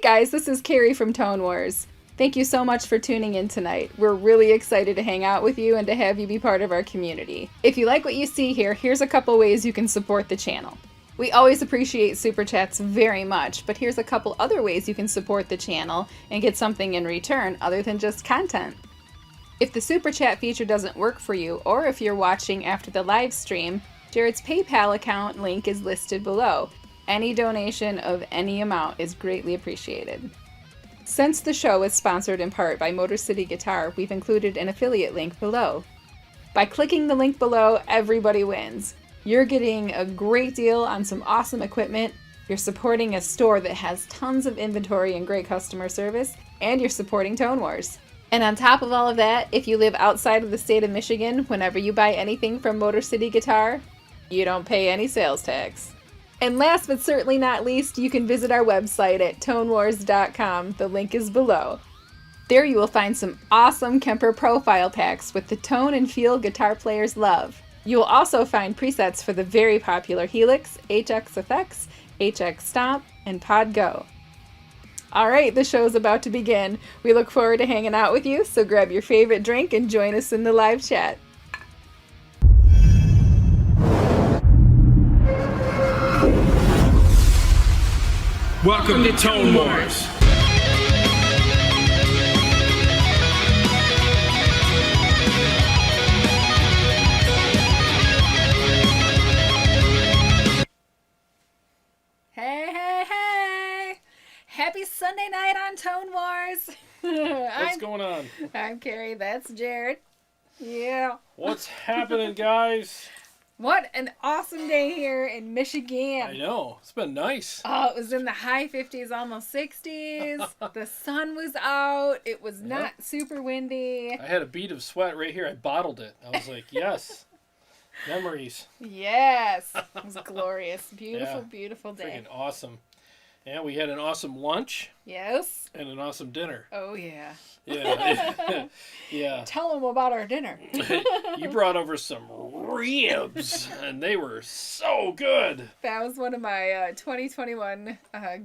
Hey guys, this is Carrie from Tone Wars. Thank you so much for tuning in tonight. We're really excited to hang out with you and to have you be part of our community. If you like what you see here, here's a couple ways you can support the channel. We always appreciate Super Chats very much, but here's a couple other ways you can support the channel and get something in return other than just content. If the Super Chat feature doesn't work for you, or if you're watching after the live stream, Jarrod's PayPal account link is listed below. Any donation of any amount is greatly appreciated. Since the show is sponsored in part by Motor City Guitar, we've included an affiliate link below. By clicking the link below, everybody wins. You're getting a great deal on some awesome equipment, you're supporting a store that has tons of inventory and great customer service, and you're supporting Tone Wars. And on top of all of that, if you live outside of the state of Michigan, whenever you buy anything from Motor City Guitar, you don't pay any sales tax. And last but certainly not least, you can visit our website at tonewars.com. The link is below. There you will find some awesome KEMPER profile packs with the tone and feel guitar players love. You will also find presets for the very popular Helix, HX Effects, HX Stomp, and Pod Go. Alright, the show's about to begin. We look forward to hanging out with you, so grab your favorite drink and join us in the live chat. Welcome to Tone Wars. Hey! Happy Sunday night on Tone Wars. What's going on? I'm Carrie, that's Jarrod. Yeah. What's happening, guys? What an awesome day here in Michigan. I know. It's been nice. Oh, it was in the high 50s, almost 60s. The sun was out. It was not super windy. I had a bead of sweat right here. I bottled it. I was like, yes. Memories. Yes. It was glorious. Beautiful, beautiful day. Freaking awesome. And we had an awesome lunch. Yes. And an awesome dinner. Oh, yeah. Yeah. Yeah. Tell them about our dinner. You brought over some ribs, and they were so good. That was one of my 2021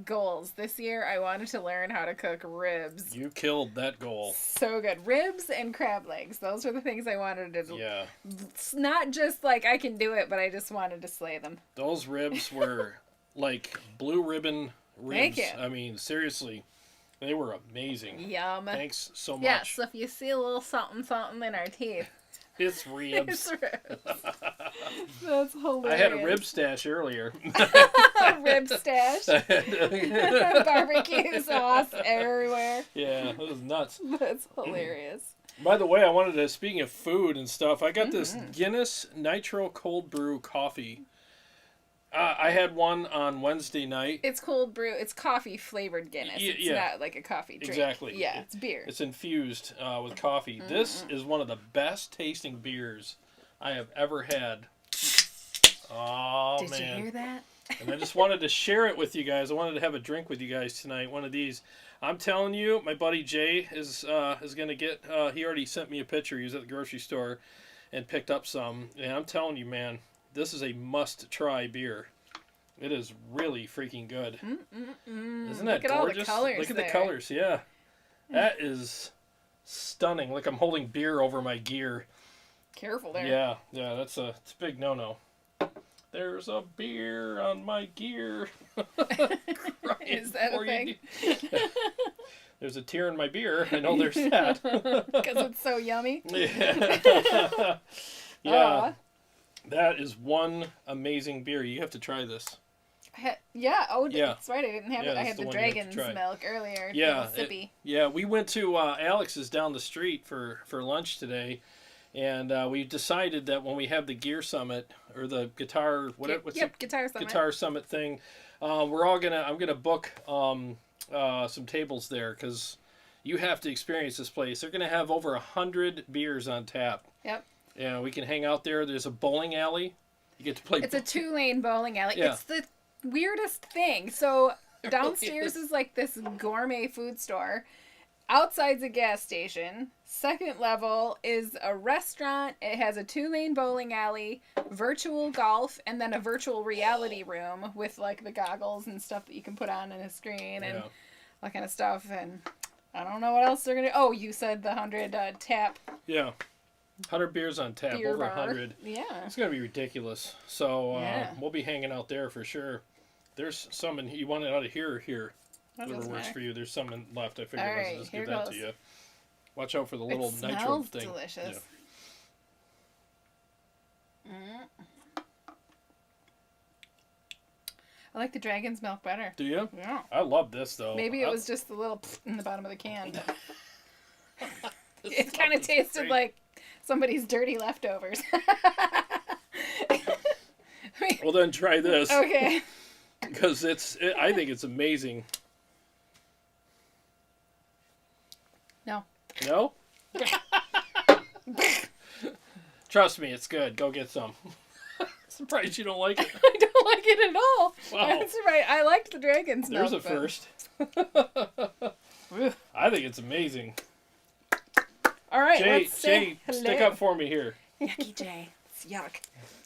goals. This year, I wanted to learn how to cook ribs. You killed that goal. So good. Ribs and crab legs. Those were the things I wanted to do. Yeah. It's not just like I can do it, but I just wanted to slay them. Those ribs were like blue ribbon ribs. Thank you. I mean, seriously. They were amazing. Yum. Thanks so much. Yeah, so if you see a little something in our teeth. It's ribs. It's ribs. That's hilarious. I had a rib stash earlier. Rib stash. Barbecue sauce everywhere. Yeah, it was nuts. That's hilarious. By the way, I wanted to, speaking of food and stuff, I got this Guinness Nitro Cold Brew coffee. I had one on Wednesday night. It's cold brew. It's coffee flavored Guinness. It's not like a coffee drink. Exactly. Yeah, it's beer. It's infused with coffee. This is one of the best tasting beers I have ever had. Oh, Did man. you hear that? And I just wanted to share it with you guys. I wanted to have a drink with you guys tonight. One of these. I'm telling you, my buddy Jay is going to get... he already sent me a picture. He was at the grocery store and picked up some. And I'm telling you, man... This is a must-try beer. It is really freaking good. Isn't that gorgeous? Look at all the colors. Look at the colors, yeah. That is stunning. Like I'm holding beer over my gear. Careful there. Yeah, it's a big no-no. There's a beer on my gear. Is that a thing? There's a tear in my beer. I know there's that. Because it's so yummy? Yeah. Yeah. Aww. That is one amazing beer. You have to try this. That's right. I didn't have it. I had the dragon's milk earlier. Yeah. Sippy. We went to Alex's down the street for lunch today, and we decided that when we have the Gear Summit, or the guitar... Guitar Summit thing, I'm gonna book some tables there, because you have to experience this place. They're gonna have over 100 beers on tap. Yep. Yeah, we can hang out there. There's a bowling alley. You get to play. It's a 2-lane bowling alley. Yeah. It's the weirdest thing. So downstairs is like this gourmet food store. Outside's a gas station. Second level is a restaurant. It has a 2-lane bowling alley, virtual golf, and then a virtual reality room with like the goggles and stuff that you can put on a screen. And that kind of stuff. And I don't know what else they're going to... Oh, you said the 100 tap. Yeah. 100 beers on tap, beer over bar. 100. Yeah. It's going to be ridiculous. So we'll be hanging out there for sure. There's some in... You want it out of here or here? Whatever works for you. There's some left. I figured let's just give that to you. Watch out for the little nitro thing. It smells delicious. Yeah. I like the dragon's milk better. Do you? Yeah. I love this, though. Maybe it was just the little in the bottom of the can. It kind of tasted like somebody's dirty leftovers. Well, then try this. Okay. Because I think it's amazing. No. No? Trust me, it's good. Go get some. Surprised you don't like it. I don't like it at all. Wow. That's right. I liked the dragon's milk. There's a first. I think it's amazing. All right, Jay, stick up for me here. Yucky Jay. It's yuck.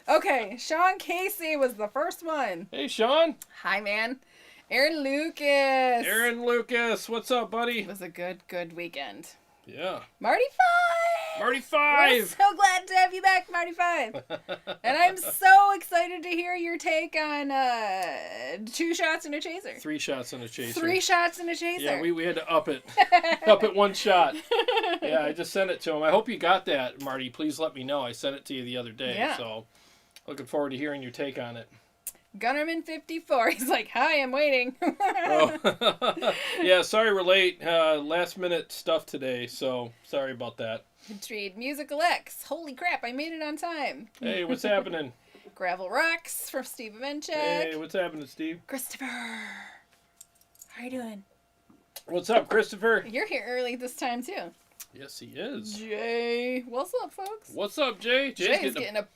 Okay, Sean Casey was the first one. Hey, Sean. Hi, man. Aaron Lucas. What's up, buddy? It was a good weekend. Yeah. Marty 5. We're so glad to have you back, Marty 5. And I'm so excited to hear your take on 2 shots and a chaser. 3 shots and a chaser. 3 shots and a chaser. Yeah, we had to up it. Up it 1 shot. Yeah, I just sent it to him. I hope you got that, Marty. Please let me know. I sent it to you the other day. Yeah. So looking forward to hearing your take on it. Gunnerman 54. He's like, hi, I'm waiting. Oh. Yeah, sorry we're late. Last minute stuff today, so sorry about that. Intrigued. Musical X. Holy crap, I made it on time. Hey, what's happening? Gravel Rocks from Steve Evenchek. Hey, what's happening, Steve? Christopher. How you doing? What's up, Christopher? You're here early this time, too. Yes, he is. Jay. What's up, folks? What's up, Jay? Jay's getting a...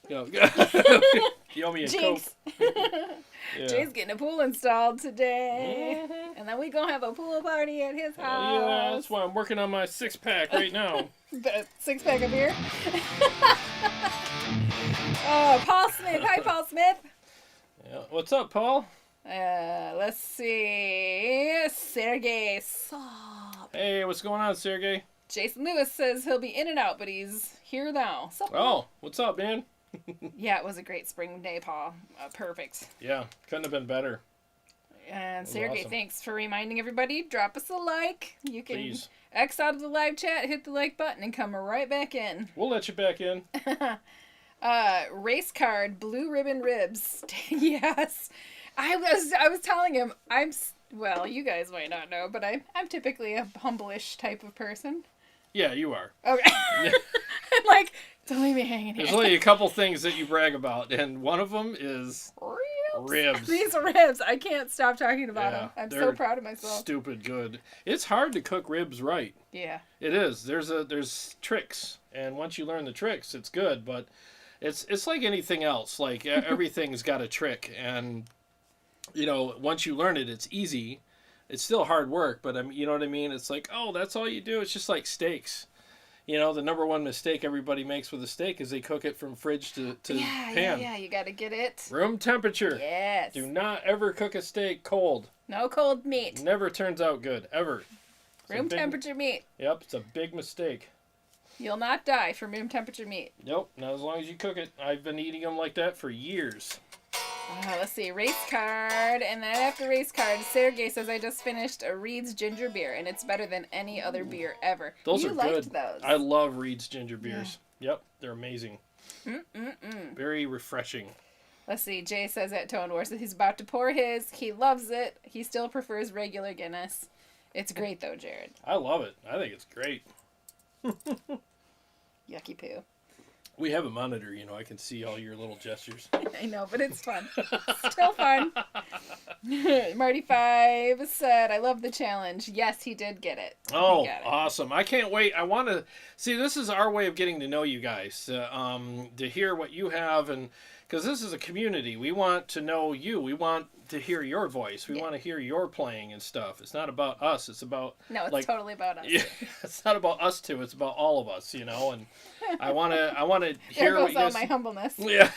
You owe me a Jinx. Coke. Yeah. Jay's getting a pool installed today. Mm-hmm. And then we gonna have a pool party at his house. Yeah, that's why I'm working on my 6-pack right now. The 6-pack of beer? Oh, Paul Smith. Hi, Paul Smith. Yeah. What's up, Paul? Let's see. Sergey. Sup? Hey, what's going on, Sergey? Jason Lewis says he'll be in and out, but he's here now. Sup, oh, what's up, man? Yeah, it was a great spring day, Paul. Perfect. Yeah, couldn't have been better. And Sergey, awesome. Thanks for reminding everybody. Drop us a like. You can Please. X out of the live chat, hit the like button, and come right back in. We'll let you back in. Race card, blue ribbon ribs. Yes. I was telling him, well, you guys might not know, but I'm typically a humble-ish type of person. Yeah, you are. Okay. I'm like, don't leave me hanging here. There's only a couple things that you brag about, and one of them is ribs. These ribs. I can't stop talking about them. I'm so proud of myself. Stupid good. It's hard to cook ribs right. Yeah. It is. There's tricks, and once you learn the tricks, it's good. But it's like anything else. Like everything's got a trick, and once you learn it, it's easy. It's still hard work, but you know what I mean? It's like, oh, that's all you do. It's just like steaks. The number one mistake everybody makes with a steak is they cook it from fridge to pan. Yeah, you got to get it. Room temperature. Yes. Do not ever cook a steak cold. No cold meat. Never turns out good, ever. Room temperature meat. Yep, it's a big mistake. You'll not die from room temperature meat. Nope, not as long as you cook it. I've been eating them like that for years. Let's see, race card, and then after race card, Sergey says I just finished a Reed's ginger beer, and it's better than any other beer ever. Those you are liked good. Those. I love Reed's ginger beers. Yeah. Yep, they're amazing. Very refreshing. Let's see, Jay says at Tone Wars that he's about to pour his. He loves it. He still prefers regular Guinness. It's great though, Jarrod. I love it. I think it's great. Yucky poo. We have a monitor, I can see all your little gestures. I know, but it's fun. Still fun. Marty 5 said, I love the challenge. Yes, he did get it. Oh, awesome. I can't wait. I want to see, this is our way of getting to know you guys, to hear what you have, and because this is a community. We want to know you. We want to hear your voice. We want to hear your playing and stuff. It's not about us. It's about... No, it's totally about us. Yeah, it's not about us two. It's about all of us, and I want to hear what you guys... all my humbleness. Yeah.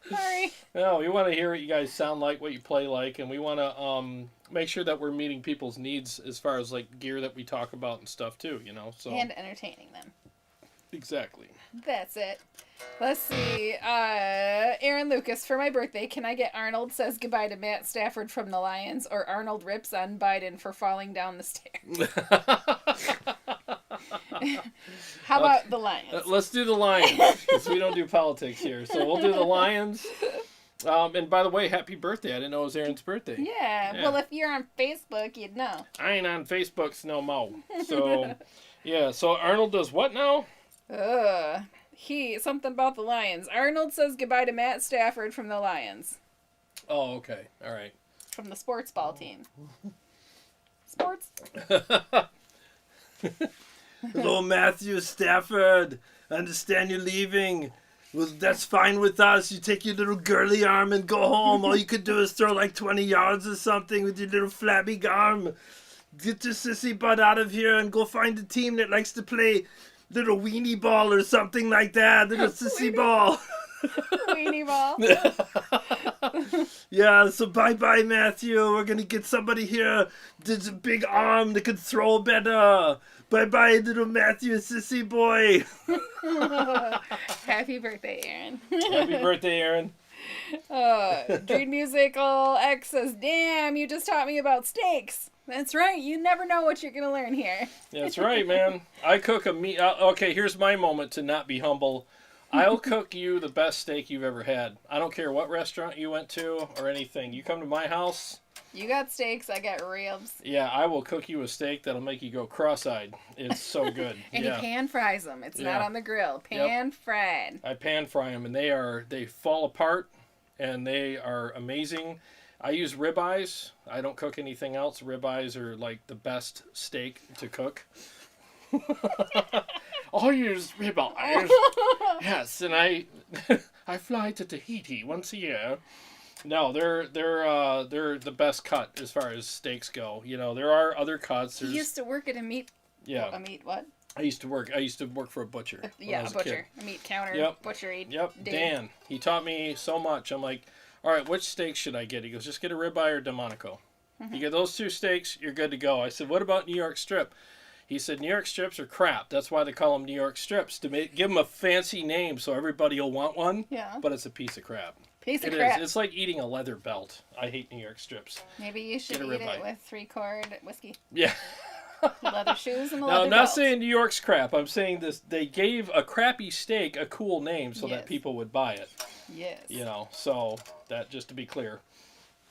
Sorry. No, we want to hear what you guys sound like, what you play like, and we want to make sure that we're meeting people's needs as far as like gear that we talk about and stuff too, you know. So and entertaining them. Exactly. That's it. Let's see. Aaron Lucas, for my birthday, can I get Arnold says goodbye to Matt Stafford from the Lions or Arnold rips on Biden for falling down the stairs? How about the Lions? Let's do the Lions, because we don't do politics here. So we'll do the Lions. And by the way, happy birthday. I didn't know it was Aaron's birthday. Yeah. Well, if you're on Facebook, you'd know. I ain't on Facebook no more. So, yeah. So Arnold does what now? Something about the Lions. Arnold says goodbye to Matt Stafford from the Lions. Oh, okay. All right. From the sports ball team. Sports. Hello, Matthew Stafford. I understand you're leaving. Well, that's fine with us. You take your little girly arm and go home. All you could do is throw like 20 yards or something with your little flabby arm. Get your sissy butt out of here and go find a team that likes to play little weenie ball or something like that. Little sissy ball. Weenie ball. Yeah, so bye-bye, Matthew. We're going to get somebody here. There's a big arm that can throw better. Bye-bye, little Matthew, sissy boy. Happy birthday, Aaron. Happy birthday, Aaron. Dream Musical X says, damn, you just taught me about steaks. That's right. You never know what you're going to learn here. That's right, man. I cook a meat. Okay, here's my moment to not be humble. I'll cook you the best steak you've ever had. I don't care what restaurant you went to or anything. You come to my house. You got steaks. I got ribs. Yeah, I will cook you a steak that'll make you go cross-eyed. It's so good. And he pan fries them. It's not on the grill. Pan fried. I pan fry them, and they fall apart, and they are amazing. I use ribeyes. I don't cook anything else. Ribeyes are like the best steak to cook. I use ribeyes. Yes, and I fly to Tahiti once a year. No, they're the best cut as far as steaks go. You know, there are other cuts. You used to work at a meat. Yeah. A meat what? I used to work for a butcher. Yeah, a butcher. A meat counter. Butchery. Yep. Dan. He taught me so much. I'm like, all right, which steak should I get? He goes, just get a ribeye or Delmonico. You get those two steaks, you're good to go. I said, what about New York strip? He said, New York strips are crap. That's why they call them New York strips, to give them a fancy name so everybody will want one. Yeah. But it's a piece of crap. Piece of crap. It's like eating a leather belt. I hate New York strips. Maybe you should eat it with 3-quart whiskey. Yeah. Leather shoes and a leather belt. No, I'm not saying New York's crap. I'm saying this. They gave a crappy steak a cool name so that people would buy it. Yes. You know, so that just to be clear.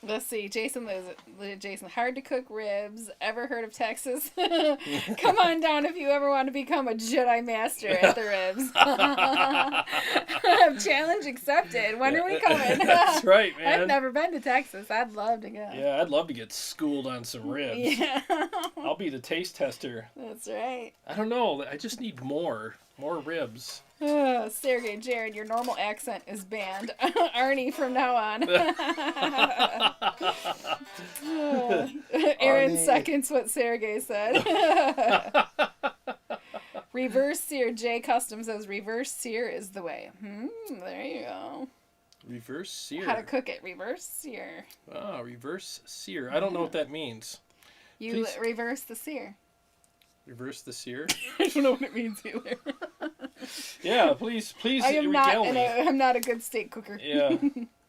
Let's see. Jason, hard to cook ribs. Ever heard of Texas? Come on down if you ever want to become a Jedi Master at the ribs. Challenge accepted. When are we coming? That's right, man. I've never been to Texas. I'd love to go. Yeah, I'd love to get schooled on some ribs. Yeah. I'll be the taste tester. That's right. I don't know. I just need more ribs. Sergey, Jared, your normal accent is banned. Arnie from now on. Aaron seconds what Sergey said. Reverse sear. J Custom says reverse sear is the way. There you go. Reverse sear. How to cook it. Reverse sear. Oh, reverse sear. I don't know what that means. You reverse the sear. Reverse the sear? I don't know what it means either. Yeah, please I'm not a good steak cooker.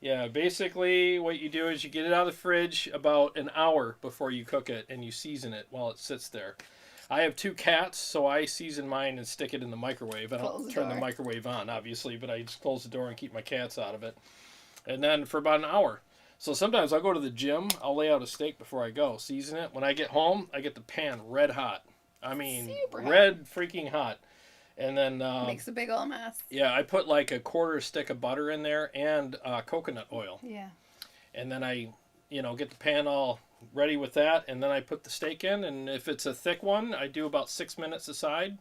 Yeah. Basically, what you do is you get it out of the fridge about an hour before you cook it, and you season it while it sits there. I have 2 cats, so I season mine and stick it in the microwave. I don't turn the microwave on, obviously, but I just close the door and keep my cats out of it. And then for about an hour. So sometimes I'll go to the gym, I'll lay out a steak before I go, season it. When I get home, I get the pan red hot. I mean, red freaking hot. And then makes a big old mess. Yeah, I put like a 1/4 stick of butter in there and coconut oil. Yeah. And then I, get the pan all ready with that, and then I put the steak in. And if it's a thick one, I do about 6 minutes aside.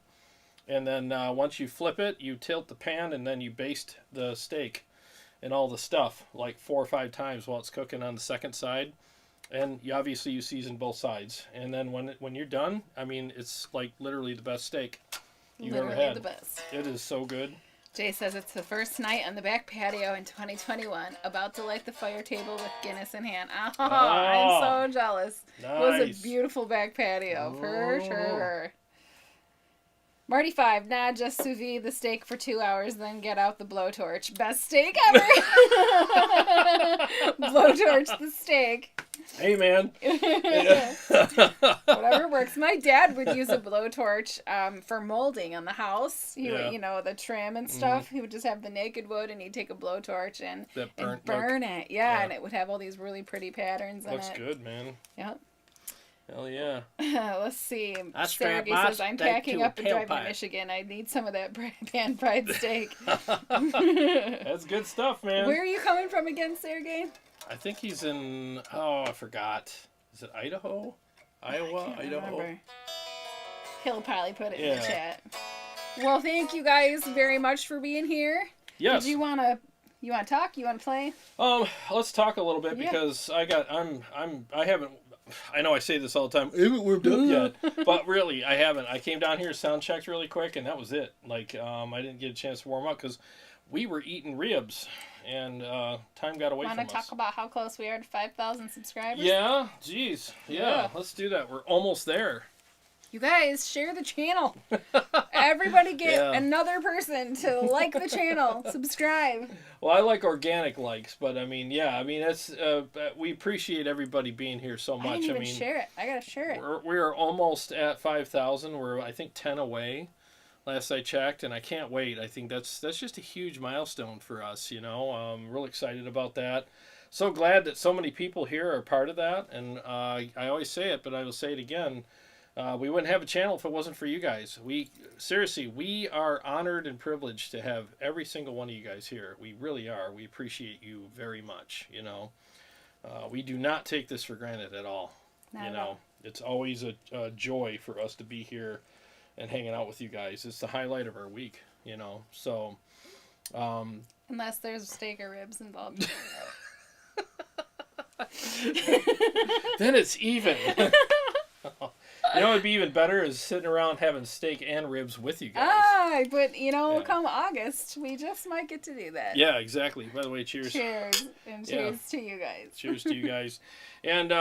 And then once you flip it, you tilt the pan, and then you baste the steak and all the stuff like 4 or 5 times while it's cooking on the second side. And you season both sides. And then when you're done, I mean, it's like literally the best steak you've ever had. The best. It is so good. Jay says it's the first night on the back patio in 2021. About to light the fire table with Guinness in hand. Oh, I'm so jealous. Nice. It was a beautiful back patio, for sure. Marty 5, nah, just sous vide the steak for 2 hours, then get out the blowtorch. Best steak ever! Blowtorch the steak. Hey, man. Whatever works. My dad would use a blowtorch for molding on the house. He would, the trim and stuff. He would just have the naked wood, and he'd take a blowtorch and burn it. Yeah, and it would have all these really pretty patterns in it. Looks good, man. Yep. Hell yeah. Let's see. Sergey says, I'm packing up and driving to Michigan. I need some of that pan-fried steak. That's good stuff, man. Where are you coming from again, Sergey? I think he's in, I forgot. Is it Idaho? Iowa? Idaho? Remember. He'll probably put it in the chat. Well, thank you guys very much for being here. Yes. Did you want to talk? You want to play? Let's talk a little bit because I haven't, I know I say this all the time, I haven't warmed up yet, but really, I haven't. I came down here, sound checked really quick, and that was it. Like, I didn't get a chance to warm up because we were eating ribs, and time got away from us. Want to talk about how close we are to 5,000 subscribers? Yeah, geez. Yeah, let's do that. We're almost there. You guys, share the channel. Everybody get another person to like the channel. Subscribe. Well, I like organic likes, but that's we appreciate everybody being here so much. I didn't even share it. I gotta share it. We're almost at 5,000. We're, I think, 10 away. Last I checked, and I can't wait. I think that's just a huge milestone for us. I'm real excited about that. So glad that so many people here are part of that. And I always say it, but I will say it again. We wouldn't have a channel if it wasn't for you guys. We are honored and privileged to have every single one of you guys here. We really are. We appreciate you very much. We do not take this for granted at all. Not at all. It's always a joy for us to be here and hanging out with you guys. It's the highlight of our week. So. Unless there's steak or ribs involved. Then it's even. What would be even better is sitting around having steak and ribs with you guys. But come August, we just might get to do that. Yeah, exactly. By the way, cheers. Cheers. And cheers to you guys. Cheers to you guys. And,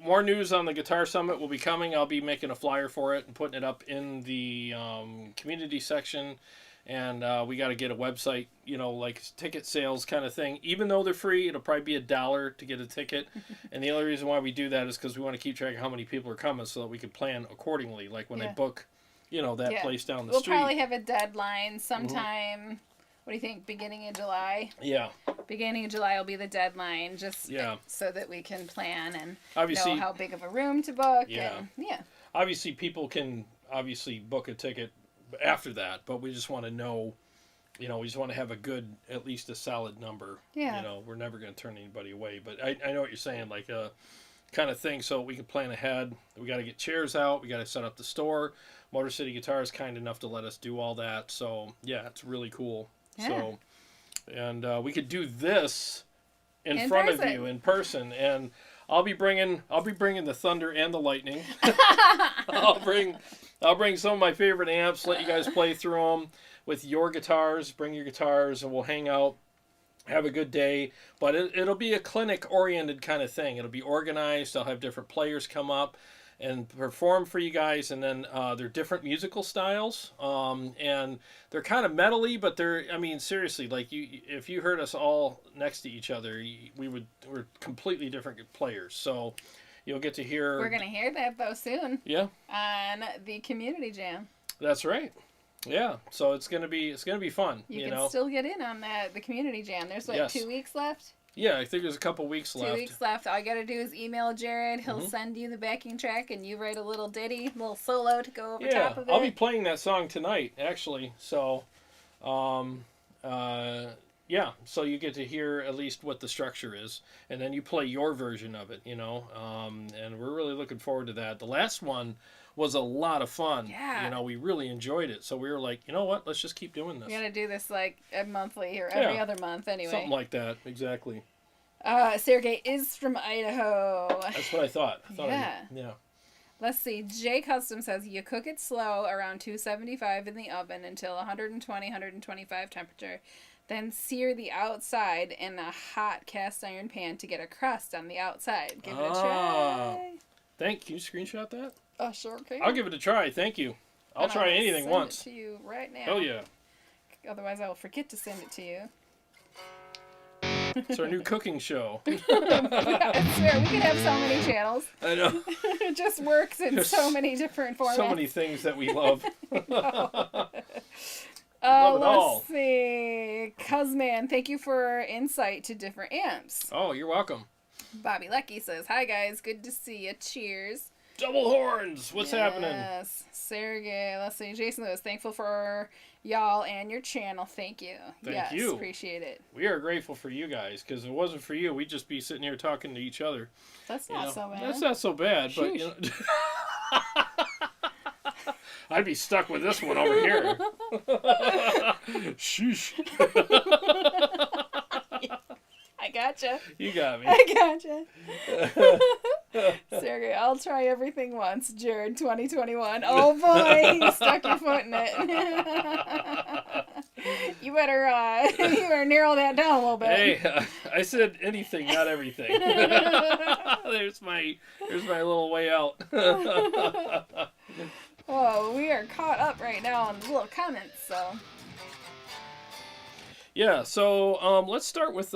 more news on the Guitar Summit will be coming. I'll be making a flyer for it and putting it up in the community section. And we got to get a website, like ticket sales kind of thing. Even though they're free, it'll probably be $1 to get a ticket. And the only reason why we do that is because we want to keep track of how many people are coming so that we can plan accordingly. Like when I book, that place down the street. We'll probably have a deadline sometime, what do you think, beginning of July? Yeah. Beginning of July will be the deadline, just so that we can plan and obviously, know how big of a room to book. Yeah. And, obviously, people can book a ticket after that, but we just want to know, we just want to have at least a solid number. Yeah. We're never going to turn anybody away, but I know what you're saying, like a kind of thing, so we can plan ahead. We got to get chairs out. We got to set up the store. Motor City Guitar is kind enough to let us do all that, so yeah, it's really cool. Yeah. So, and we could do this in front of you in person, and I'll be bringing the thunder and the lightning. I'll bring some of my favorite amps, let you guys play through them with your guitars. Bring your guitars, and we'll hang out, have a good day. But it'll be a clinic-oriented kind of thing. It'll be organized. I'll have different players come up and perform for you guys, and then they're different musical styles, and they're kind of metal-y, but seriously, like if you heard us all next to each other, we're completely different players. So you'll get to hear. We're gonna hear that though soon. Yeah. On the community jam. That's right. Yeah. So it's gonna be fun. You can still get in on the community jam. There's 2 weeks left. Yeah, I think there's a couple weeks left. 2 weeks left. All you got to do is email Jarrod. He'll send you the backing track, and you write a little ditty, a little solo to go over top of it. I'll be playing that song tonight, actually. So, so you get to hear at least what the structure is, and then you play your version of it, and we're really looking forward to that. The last one was a lot of fun. Yeah. We really enjoyed it. So we were like, you know what? Let's just keep doing this. We got to do this like monthly or every other month anyway. Something like that. Exactly. Sergey is from Idaho. That's what I thought. Yeah. Let's see. J Custom says you cook it slow around 275 in the oven until 120, 125 temperature. Then sear the outside in a hot cast iron pan to get a crust on the outside. Give it a try. Can you screenshot that? Sure can. I'll give it a try. Thank you. I'll try anything once. Send it to you right now. Oh yeah. Otherwise, I will forget to send it to you. It's our new cooking show. I swear, we could have so many channels. I know. It just works in so many different formats. So many things that we love. Let's see. Cuzman, thank you for insight to different amps. Oh, you're welcome. Bobby Lecky says, hi guys, good to see you. Cheers. Double horns. What's happening? Yes. Sergey, let's see. Jason Lewis, thankful for y'all and your channel. Thank you. Thank you. Appreciate it. We are grateful for you guys, because if it wasn't for you, we'd just be sitting here talking to each other. That's not so bad. That's not so bad, but you know. I'd be stuck with this one over here. Sheesh. I gotcha. You got me. I gotcha. Sergey, I'll try everything once. Jarrod, 2021. Oh boy, you stuck your foot in it. You better narrow that down a little bit. Hey, I said anything, not everything. There's my little way out. Oh, we are caught up right now on the little comments, so. Yeah, so let's start with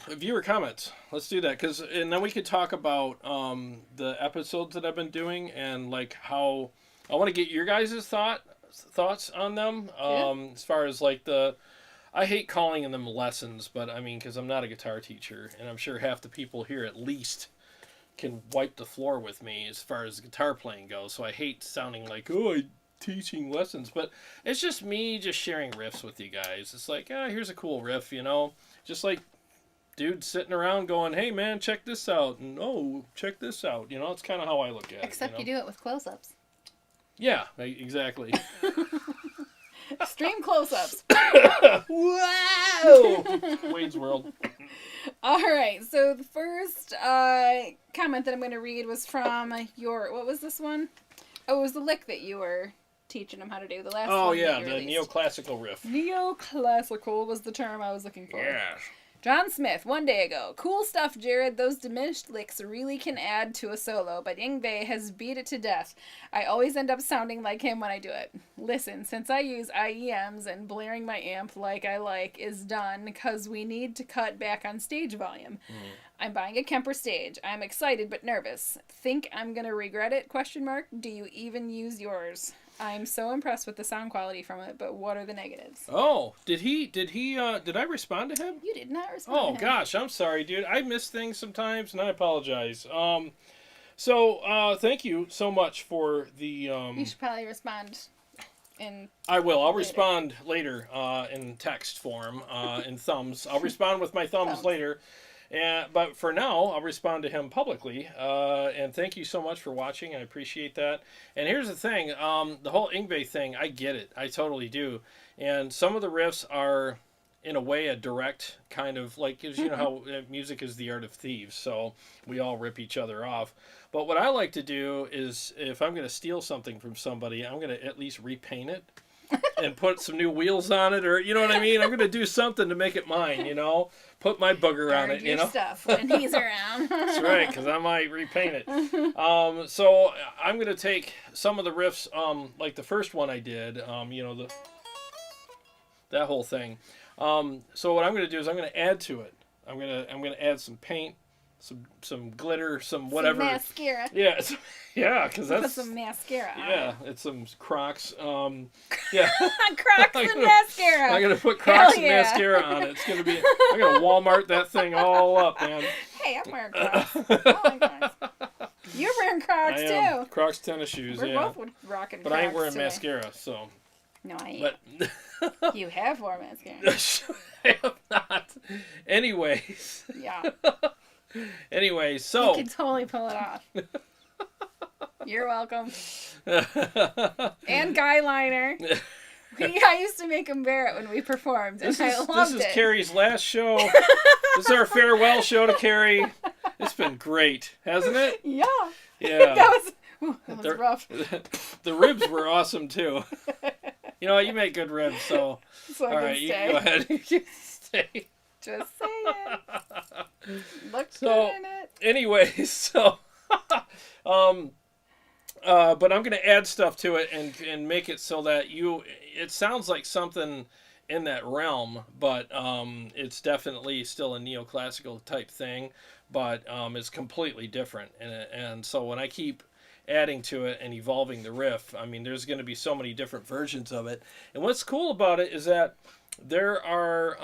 viewer comments. Let's do that, and then we could talk about the episodes that I've been doing and like how I want to get your guys' thoughts on them. As far as like I hate calling them lessons, but I mean, because I'm not a guitar teacher, and I'm sure half the people here at least can wipe the floor with me as far as guitar playing goes. So I hate sounding like, I'm teaching lessons, but it's just me just sharing riffs with you guys. It's like, here's a cool riff, just like dudes sitting around going, hey man, check this out, and check this out. It's kind of how I look at it. Except you do it with close-ups. Yeah, exactly. Extreme close-ups. Wow! Wade's World. All right, so the first comment that I'm going to read was from what was this one? Oh, it was the lick that you were teaching them how to do. The last one. Oh, yeah, the neoclassical riff. Neoclassical was the term I was looking for. Yeah. John Smith, one day ago. Cool stuff, Jarrod. Those diminished licks really can add to a solo, but Yngwie has beat it to death. I always end up sounding like him when I do it. Listen, since I use IEMs and blaring my amp like I like is done because we need to cut back on stage volume. I'm buying a KEMPER stage. I'm excited but nervous. Think I'm gonna regret it? ? Do you even use yours? I'm so impressed with the sound quality from it, but what are the negatives? Oh, did I respond to him? You did not respond to him. Oh, gosh, I'm sorry, dude. I miss things sometimes, and I apologize. So, thank you so much for the, You should probably respond I will. I'll respond later, in text form, in thumbs. I'll respond with my thumbs later. But for now, I'll respond to him publicly. And thank you so much for watching. I appreciate that. And here's the thing. The whole Yngwie thing, I get it. I totally do. And some of the riffs are, in a way, a direct kind of, like, 'cause you know how music is the art of thieves. So we all rip each other off. But what I like to do is, if I'm going to steal something from somebody, I'm going to at least repaint it. And put some new wheels on it, or you know what I mean. I'm gonna do something to make it mine. Put my booger on it. Your stuff when he's around. That's right, because I might repaint it. So I'm gonna take some of the riffs, like the first one I did. That whole thing. So what I'm gonna do is I'm gonna add to it. I'm gonna add some paint, some glitter, some whatever. Some mascara. Yeah, because that's. Put some mascara on. Yeah, it's some Crocs. Yeah. Crocs and mascara. I'm gonna put Crocs and mascara on it. It's gonna be. I'm gonna Walmart that thing all up, man. Hey, I'm wearing Crocs. Oh my God. You're wearing Crocs too. Crocs tennis shoes. We're both rocking Crocs. But I ain't wearing mascara, so. No, I ain't. But you have worn mascara. I have not. Anyways. Yeah. Anyway, so you can totally pull it off. You're welcome. And guy liner. I used to make him wear it when we performed, and I loved it. This is Carrie's last show. This is our farewell show to Carrie. It's been great, hasn't it? Yeah. Yeah. that was rough. The ribs were awesome too. You know what? You make good ribs, so. So all right, you can go ahead. You can stay. Just saying. Looks good in it. Anyways, so. But I'm going to add stuff to it and make it so that it sounds like something in that realm, but it's definitely still a neoclassical type thing, but it's completely different. And so when I keep adding to it and evolving the riff, I mean, there's going to be so many different versions of it. And what's cool about it is that there are,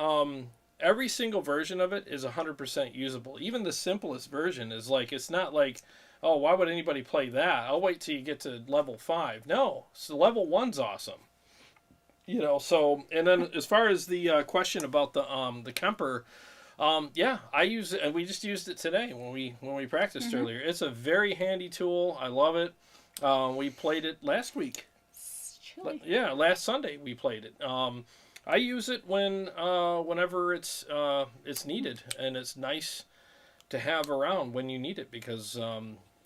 every single version of it is 100% usable. Even the simplest version is like, it's not like, oh, why would anybody play that? I'll wait till you get to level 5. No, so level 1's awesome. You know, so, and then as far as the question about the KEMPER, yeah, I use it, and we just used it today when we practiced earlier. It's a very handy tool. I love it. We played it last week. Yeah, last Sunday we played it. I use it whenever it's needed, and it's nice to have around when you need it because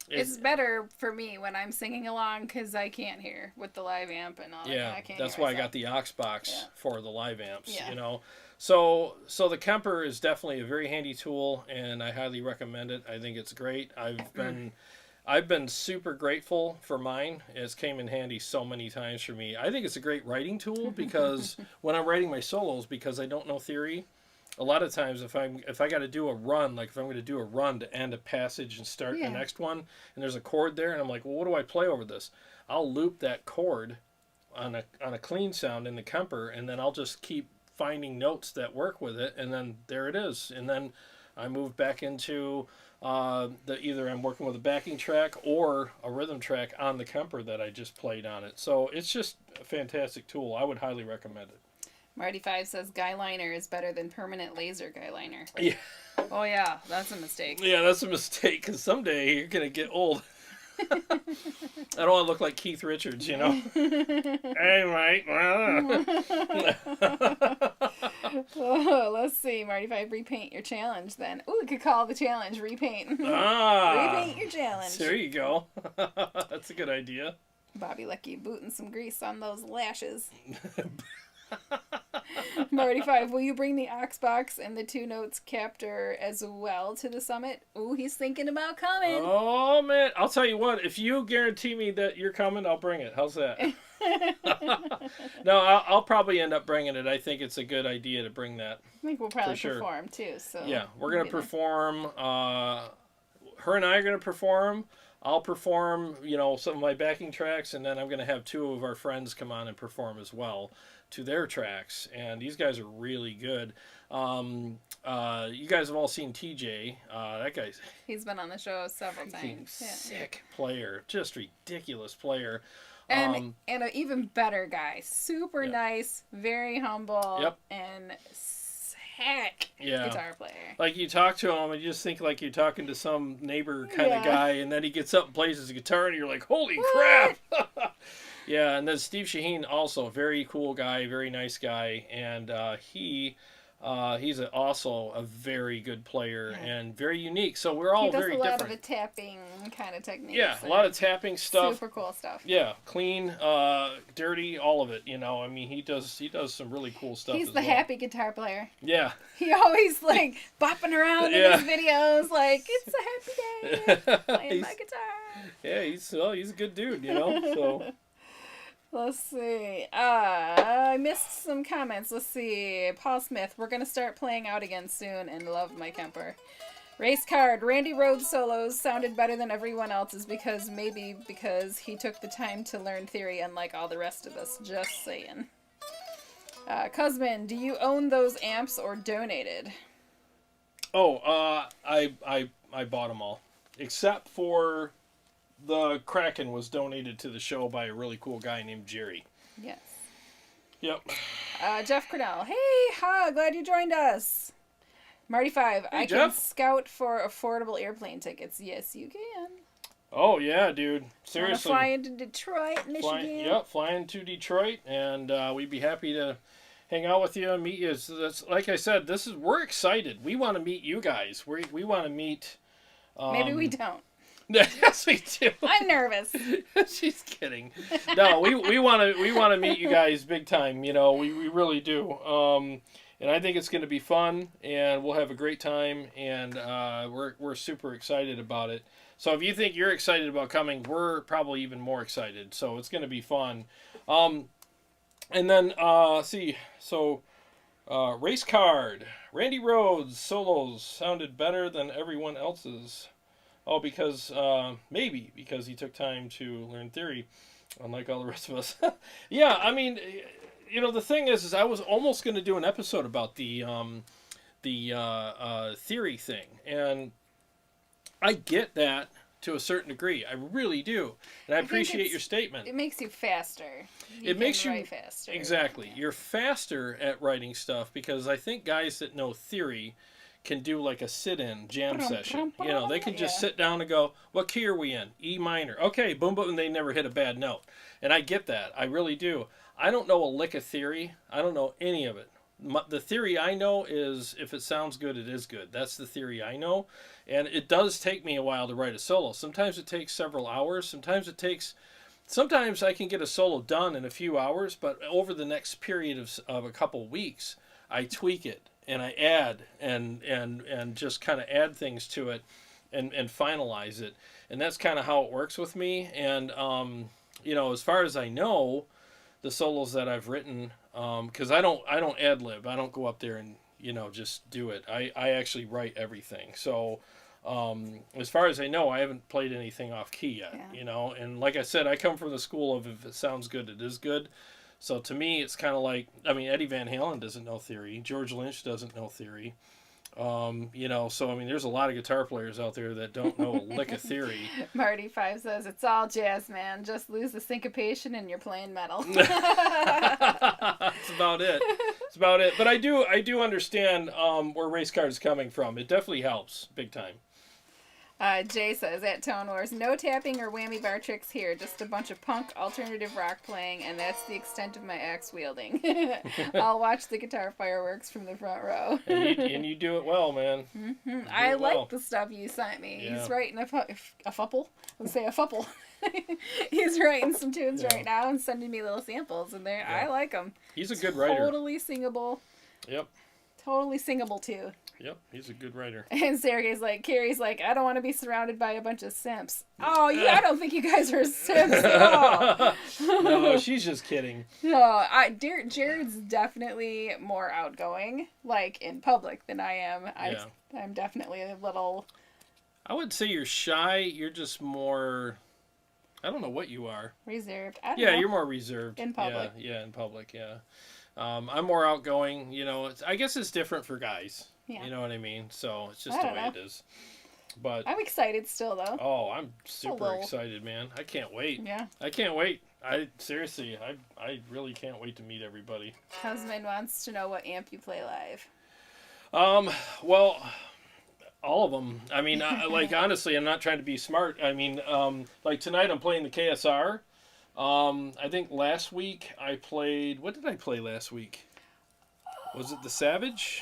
it's better for me when I'm singing along because I can't hear with the live amp and all that. Yeah, that's why I got the aux box for the live amps. Yeah. You know, so the KEMPER is definitely a very handy tool, and I highly recommend it. I think it's great. I've been super grateful for mine. It's came in handy so many times for me. I think it's a great writing tool because when I'm writing my solos, because I don't know theory, a lot of times if I got to do a run, like if I'm going to do a run to end a passage and start the next one, and there's a chord there, and I'm like, well, what do I play over this? I'll loop that chord on a clean sound in the KEMPER, and then I'll just keep finding notes that work with it, and then there it is. And then I move back into either I'm working with a backing track or a rhythm track on the KEMPER that I just played on it. So it's just a fantastic tool. I would highly recommend it. Marty5 says guy liner is better than permanent laser guy liner. Yeah. Oh yeah, that's a mistake. Yeah, that's a mistake because someday you're gonna get old. I don't want to look like Keith Richards, you know. Hey, mate. Oh, let's see, Marty5, repaint your challenge then. Ooh, we could call the challenge repaint. Repaint your challenge. There you go. That's a good idea. Bobby Lucky booting some grease on those lashes. Marty5, will you bring the aux box and the 2 notes captor as well to the summit? Ooh, he's thinking about coming. Oh, man. I'll tell you what. If you guarantee me that you're coming, I'll bring it. How's that? No, I'll probably end up bringing it. I think it's a good idea to bring that. I think we'll probably perform, too. So yeah, we're going to perform. Her and I are going to perform. I'll perform, you know, some of my backing tracks, and then I'm going to have 2 of our friends come on and perform as well to their tracks, and these guys are really good. You guys have all seen TJ. That guy's... He's been on the show several times. Sick player. Just ridiculous player. And an even better guy. Super nice, very humble, and sick guitar player. Like you talk to him and you just think like you're talking to some neighbor kind of guy, and then he gets up and plays his guitar and you're like, holy crap! Yeah, and then Steve Shaheen, also a very cool guy, very nice guy, and he's also a very good player and very unique. So we're all very different. He does a lot of the tapping kind of techniques. Yeah, a lot of tapping stuff. Super cool stuff. Yeah, clean, dirty, all of it. You know, I mean, he does some really cool stuff. He's the happy guitar player. Yeah. He always like bopping around in his videos, like it's a happy day playing my guitar. Yeah, he's a good dude. You know, so. Let's see. I missed some comments. Let's see. Paul Smith, we're going to start playing out again soon and love my KEMPER. Race card. Randy Rhoads solos sounded better than everyone else's because he took the time to learn theory unlike all the rest of us. Just saying. Cusman, do you own those amps or donated? Oh, I bought them all. Except for... the Kraken was donated to the show by a really cool guy named Jerry. Yes. Yep. Jeff Cornell. Hey, glad you joined us. Marty5, I can scout for affordable airplane tickets. Yes, you can. Oh, yeah, dude. Seriously. Flying to Detroit, Michigan. Flying to Detroit, and we'd be happy to hang out with you and meet you. So that's, like I said, we're excited. We want to meet you guys. We want to meet... Maybe we don't. Yes, we do. I'm nervous. She's kidding. No, we want to meet you guys big time. You know, we really do. And I think it's going to be fun, and we'll have a great time, and we're super excited about it. So if you think you're excited about coming, we're probably even more excited. So it's going to be fun. And then race card. Randy Rhodes solos sounded better than everyone else's. Oh, maybe because he took time to learn theory, unlike all the rest of us. Yeah, I mean, you know, the thing is I was almost going to do an episode about the theory thing, and I get that to a certain degree. I really do, and I appreciate your statement. It makes you faster. It makes you write faster. Exactly. You're faster at writing stuff because I think guys that know theory can do like a sit-in jam session. You know, they can just sit down and go, what key are we in? E minor. Okay, boom, boom, and they never hit a bad note. And I get that. I really do. I don't know a lick of theory. I don't know any of it. The theory I know is if it sounds good, it is good. That's the theory I know. And it does take me a while to write a solo. Sometimes it takes several hours. Sometimes I can get a solo done in a few hours, but over the next period of a couple weeks, I tweak it. And I add and just kind of add things to it and finalize it. And that's kind of how it works with me. And, you know, as far as I know, the solos that I've written, because I don't ad-lib. I don't go up there and, you know, just do it. I actually write everything. So as far as I know, I haven't played anything off key yet, you know. And like I said, I come from the school of if it sounds good, it is good. So to me, it's kind of like, I mean, Eddie Van Halen doesn't know theory. George Lynch doesn't know theory. You know, so I mean, there's a lot of guitar players out there that don't know a lick of theory. Marty 5 says, it's all jazz, man. Just lose the syncopation and you're playing metal. That's about it. That's about it. But I do understand where Race Card is coming from. It definitely helps big time. Jay says, at Tone Wars, no tapping or whammy bar tricks here, just a bunch of punk alternative rock playing, and that's the extent of my axe wielding. I'll watch the guitar fireworks from the front row. and you do it well, man. Mm-hmm. I like the stuff you sent me. Yeah. He's writing a fupple. Let's say a fupple. He's writing some tunes right now and sending me little samples, and I like them. He's a good writer. Totally singable. Yep. Totally singable, too. Yep, he's a good writer. And Carrie's like, I don't want to be surrounded by a bunch of simps. Oh, yeah, I don't think you guys are simps at all. No, she's just kidding. No, Jarrod's definitely more outgoing, like, in public than I am. I'm definitely a little... I would say you're shy. You're just more... I don't know what you are. Reserved. I don't know. You're more reserved. In public. Yeah, in public, yeah. I'm more outgoing, you know. I guess it's different for guys. Yeah. You know what I mean? So it's just the way it is. But I'm excited still, though. Oh, I'm super excited, man. I can't wait. Yeah. I can't wait. I really can't wait to meet everybody. Husband wants to know what amp you play live. Well, all of them. I mean, like, honestly, I'm not trying to be smart. I mean, like tonight I'm playing the KSR. I think last week I played... What did I play last week? Was it the Savage?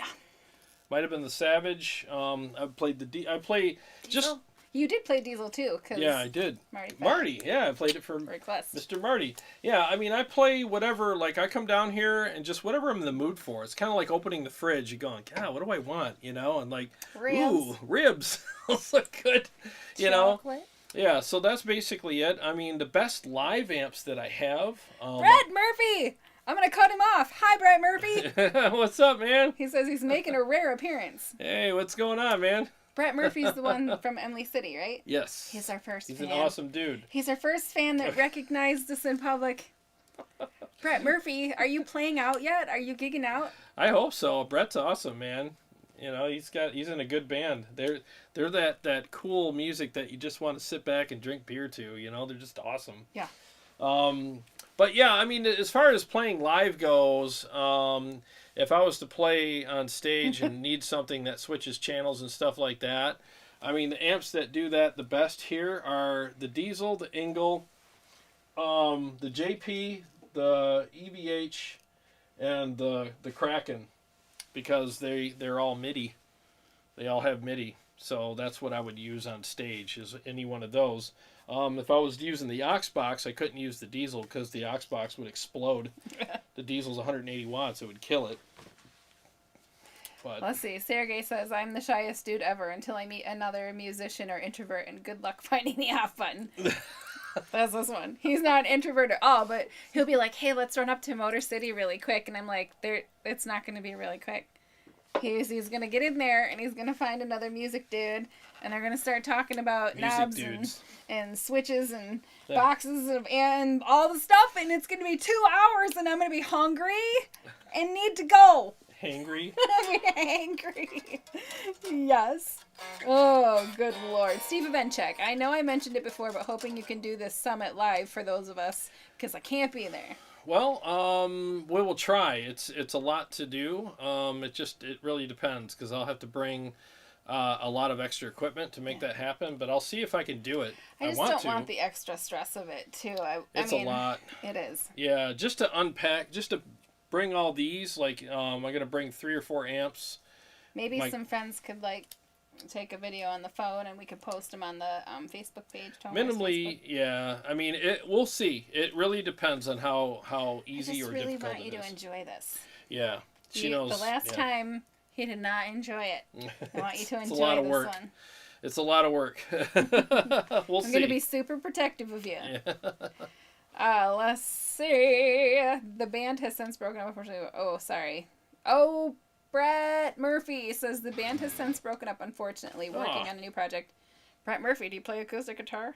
Might have been the Savage. I played the... I play just... You did play Diesel, too. Yeah, I did. Marty. Yeah, I played it for request. Mr. Marty. Yeah, I mean, I play whatever... Like, I come down here and just whatever I'm in the mood for. It's kind of like opening the fridge. You're going, God, what do I want? You know? And like, ooh, ribs. Those look good. You know? Yeah, so that's basically it. I mean, the best live amps that I have... Brett Murphy! I'm going to cut him off. Hi, Brett Murphy. What's up, man? He says he's making a rare appearance. Hey, what's going on, man? Brett Murphy's the one from Emily City, right? Yes. He's our first fan. He's an awesome dude. He's our first fan that recognized us in public. Brett Murphy, are you playing out yet? Are you gigging out? I hope so. Brett's awesome, man. You know, he's in a good band. They're that cool music that you just want to sit back and drink beer to. You know, they're just awesome. Yeah. But yeah, I mean, as far as playing live goes, if I was to play on stage and need something that switches channels and stuff like that, I mean, the amps that do that the best here are the Diesel, the Engel, the JP, the EVH, and the Kraken, because they're all MIDI. They all have MIDI. So that's what I would use on stage, is any one of those. If I was using the aux box, I couldn't use the diesel because the aux box would explode. The diesel's 180 watts; it would kill it. But let's see. Sergey says, "I'm the shyest dude ever until I meet another musician or introvert, and good luck finding the off button." That's this one. He's not an introvert at all, but he'll be like, "Hey, let's run up to Motor City really quick," and I'm like, "It's not going to be really quick." He's going to get in there, and he's going to find another music dude, and they're going to start talking about knobs and switches and boxes and all the stuff, and it's going to be 2 hours, and I'm going to be hungry and need to go. Hangry? Hangry. Yes. Oh, good Lord. Steve Evenchek. I know I mentioned it before, but hoping you can do this summit live for those of us, because I can't be there. Well, we will try. It's a lot to do. It really depends, because I'll have to bring a lot of extra equipment to make that happen, but I'll see if I can do it. I just don't want the extra stress of it, too. It's a lot. It is. Yeah, just to unpack, just to bring all these, like, I'm going to bring 3 or 4 amps. Maybe some friends could, like, take a video on the phone and we could post them on the Facebook page. Minimally, yeah. I mean, we'll see. It really depends on how easy or difficult it is. I just really want you to enjoy this. Yeah. She knows. The last time, he did not enjoy it. I want you to enjoy this one. It's a lot of work. It's a lot of work. We'll see. I'm going to be super protective of you. Yeah. Let's see. The band has since broken up, unfortunately. Oh, sorry. Oh, Brett Murphy says the band has since broken up, unfortunately, working on a new project. Brett Murphy, do you play acoustic guitar?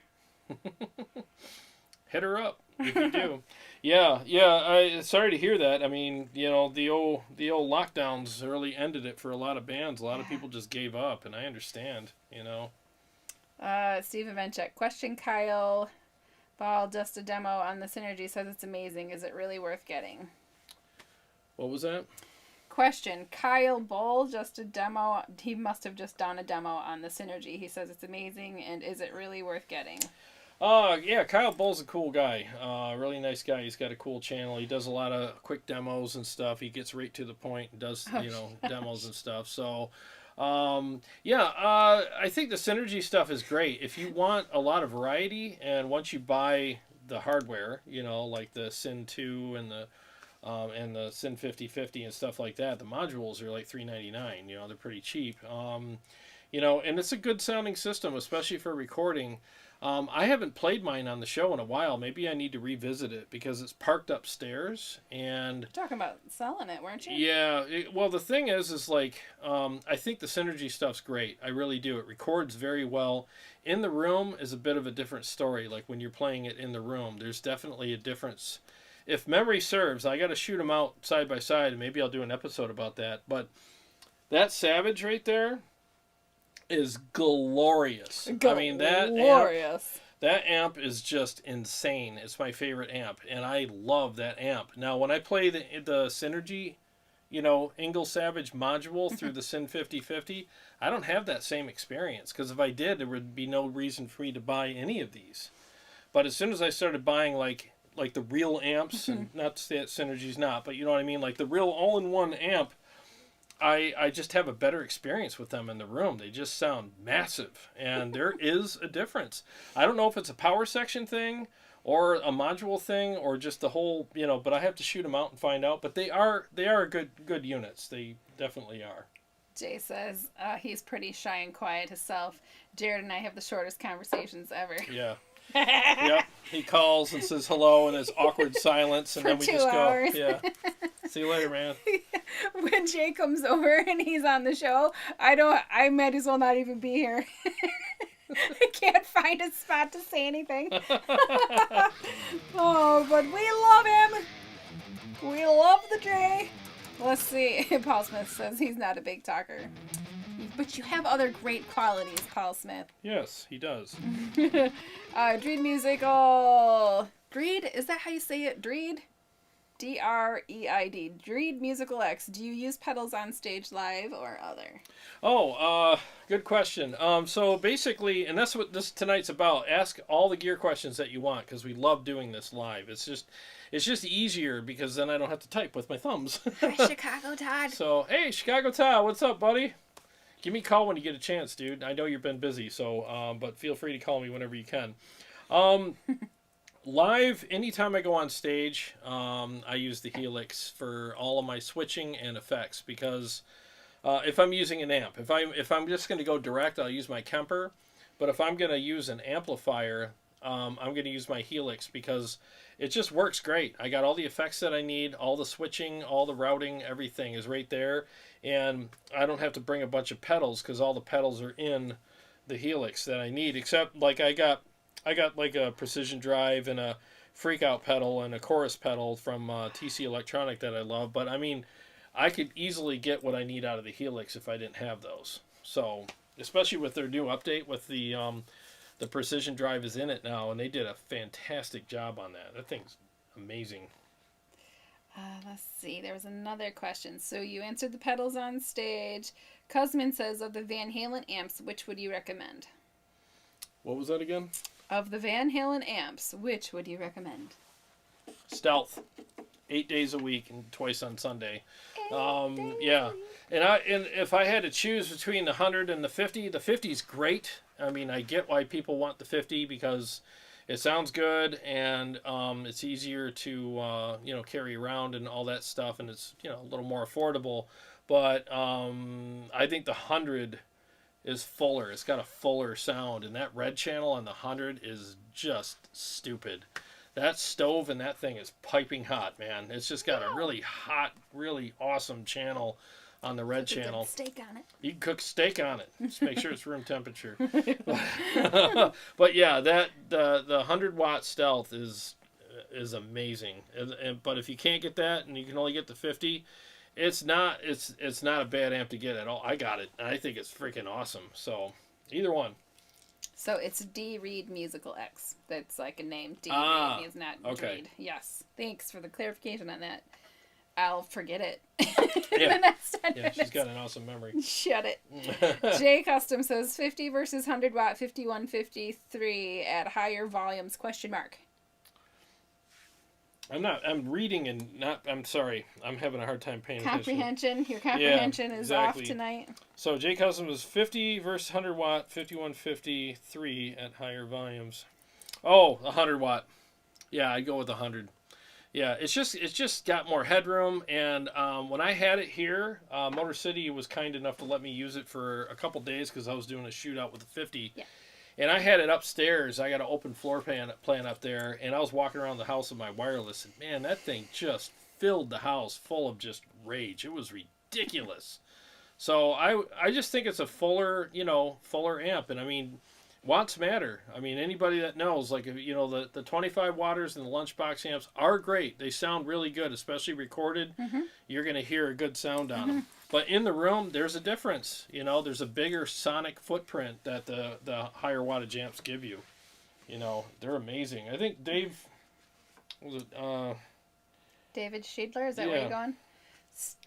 Hit her up if you do. Yeah. Sorry to hear that. I mean, the old lockdowns really ended it for a lot of bands. A lot of people just gave up, and I understand. Steve Evenchek. Question Kyle Ball, just a demo on the Synergy, says it's amazing. Is it really worth getting? What was that? Question. Kyle Bull, just a demo. He must have just done a demo on the Synergy. He says it's amazing, and is it really worth getting? Yeah, Kyle Bull's a cool guy. Really nice guy. He's got a cool channel. He does a lot of quick demos and stuff. He gets right to the point and does, demos and stuff. So, I think the Synergy stuff is great. If you want a lot of variety, and once you buy the hardware, like the Syn 2 and the Syn 5050 and stuff like that, the modules are like $399. They're pretty cheap. And it's a good sounding system, especially for recording. I haven't played mine on the show in a while. Maybe I need to revisit it because it's parked upstairs. And you're talking about selling it, weren't you? Yeah. Well, the thing is like, I think the Synergy stuff's great. I really do. It records very well. In the room is a bit of a different story. Like when you're playing it in the room, there's definitely a difference. If memory serves, I got to shoot them out side by side, and maybe I'll do an episode about that. But that Savage right there is glorious. I mean, that amp is just insane. It's my favorite amp, and I love that amp. Now, when I play the Synergy, Ingle Savage module through the Syn 5050, I don't have that same experience, because if I did, there would be no reason for me to buy any of these. But as soon as I started buying, like the real amps, and not to say that Synergy's not, but you know what I mean, like the real all-in-one amp, I just have a better experience with them in the room. They just sound massive, and there is a difference. I don't know if it's a power section thing or a module thing or just the whole, but I have to shoot them out and find out. But they are good units. They definitely are. Jay says he's pretty shy and quiet himself. Jarrod and I have the shortest conversations ever. Yeah. Yep. He calls and says hello in his awkward silence, and then we just go. Yeah. See you later, man. When Jay comes over and he's on the show, I might as well not even be here. I can't find a spot to say anything. Oh, but we love him. We love the Jay. Let's see. Paul Smith says he's not a big talker. But you have other great qualities, Paul Smith. Yes, he does. Dreed Musical. Dreed, is that how you say it? Dreed? D-R-E-I-D. Dreed Musical X. Do you use pedals on stage live or other? Oh, good question. So basically, and that's what this tonight's about. Ask all the gear questions that you want, because we love doing this live. It's just easier because then I don't have to type with my thumbs. Hi, Chicago Todd. So, hey, Chicago Todd, what's up, buddy? give me a call when you get a chance, dude. I know you've been busy, so but feel free to call me whenever you can. Live, anytime I go on stage, I use the Helix for all of my switching and effects because if I'm using an amp, if I'm just going to go direct, I'll use my KEMPER. But if I'm going to use an amplifier, I'm going to use my Helix because it just works great. I got all the effects that I need, all the switching, all the routing, everything is right there. And I don't have to bring a bunch of pedals because all the pedals are in the Helix that I need, except like I got like a precision drive and a freak out pedal and a chorus pedal from TC Electronic that I love. But I mean, I could easily get what I need out of the Helix if I didn't have those. So, especially with their new update with the precision drive is in it now, and they did a fantastic job on that. That thing's amazing. Let's see. There was another question. So you answered the pedals on stage. Cosman says, of the Van Halen amps, which would you recommend? What was that again? Of the Van Halen amps, which would you recommend? Stealth. 8 days a week and twice on Sunday. Yeah. And if I had to choose between the 100 and the 50 is great. I mean, I get why people want the 50 because it sounds good and it's easier to carry around and all that stuff, and it's a little more affordable. But I think the 100 is fuller. It's got a fuller sound, and that red channel on the 100 is just stupid. That stove and that thing is piping hot, man. It's just got a really hot, really awesome channel on the red channel. Steak on it. You can cook steak on it. Just make sure it's room temperature. But yeah, the 100-watt Stealth is amazing. But if you can't get that and you can only get the 50, it's not a bad amp to get at all. I got it, and I think it's freaking awesome. So either one. So it's D Reed Musical X. That's like a name. D Reed is not Reed. Yes. Thanks for the clarification on that. I'll forget it. Yeah. The next 10 minutes. She's got an awesome memory. Shut it. J Custom says 50 versus 100 watt 5153 at higher volumes ? I'm reading and not. I'm sorry. I'm having a hard time paying attention. Your comprehension is exactly. off tonight. So J Custom was 50 versus 100 watt 5153 at higher volumes. Oh, 100 watt. Yeah, I'd go with 100. Yeah, it's just got more headroom, and when I had it here, Motor City was kind enough to let me use it for a couple days because I was doing a shootout with the 50. Yeah. And I had it upstairs. I got an open floor plan up there, and I was walking around the house with my wireless, and man, that thing just filled the house full of just rage. It was ridiculous. So I just think it's a fuller amp, and I mean, watts matter. I mean, anybody that knows, like, the 25 watters and the lunchbox amps are great. They sound really good, especially recorded. Mm-hmm. You're going to hear a good sound on them. But in the room, there's a difference. There's a bigger sonic footprint that the higher wattage amps give you. They're amazing. I think David Schiedler, is that where you're going?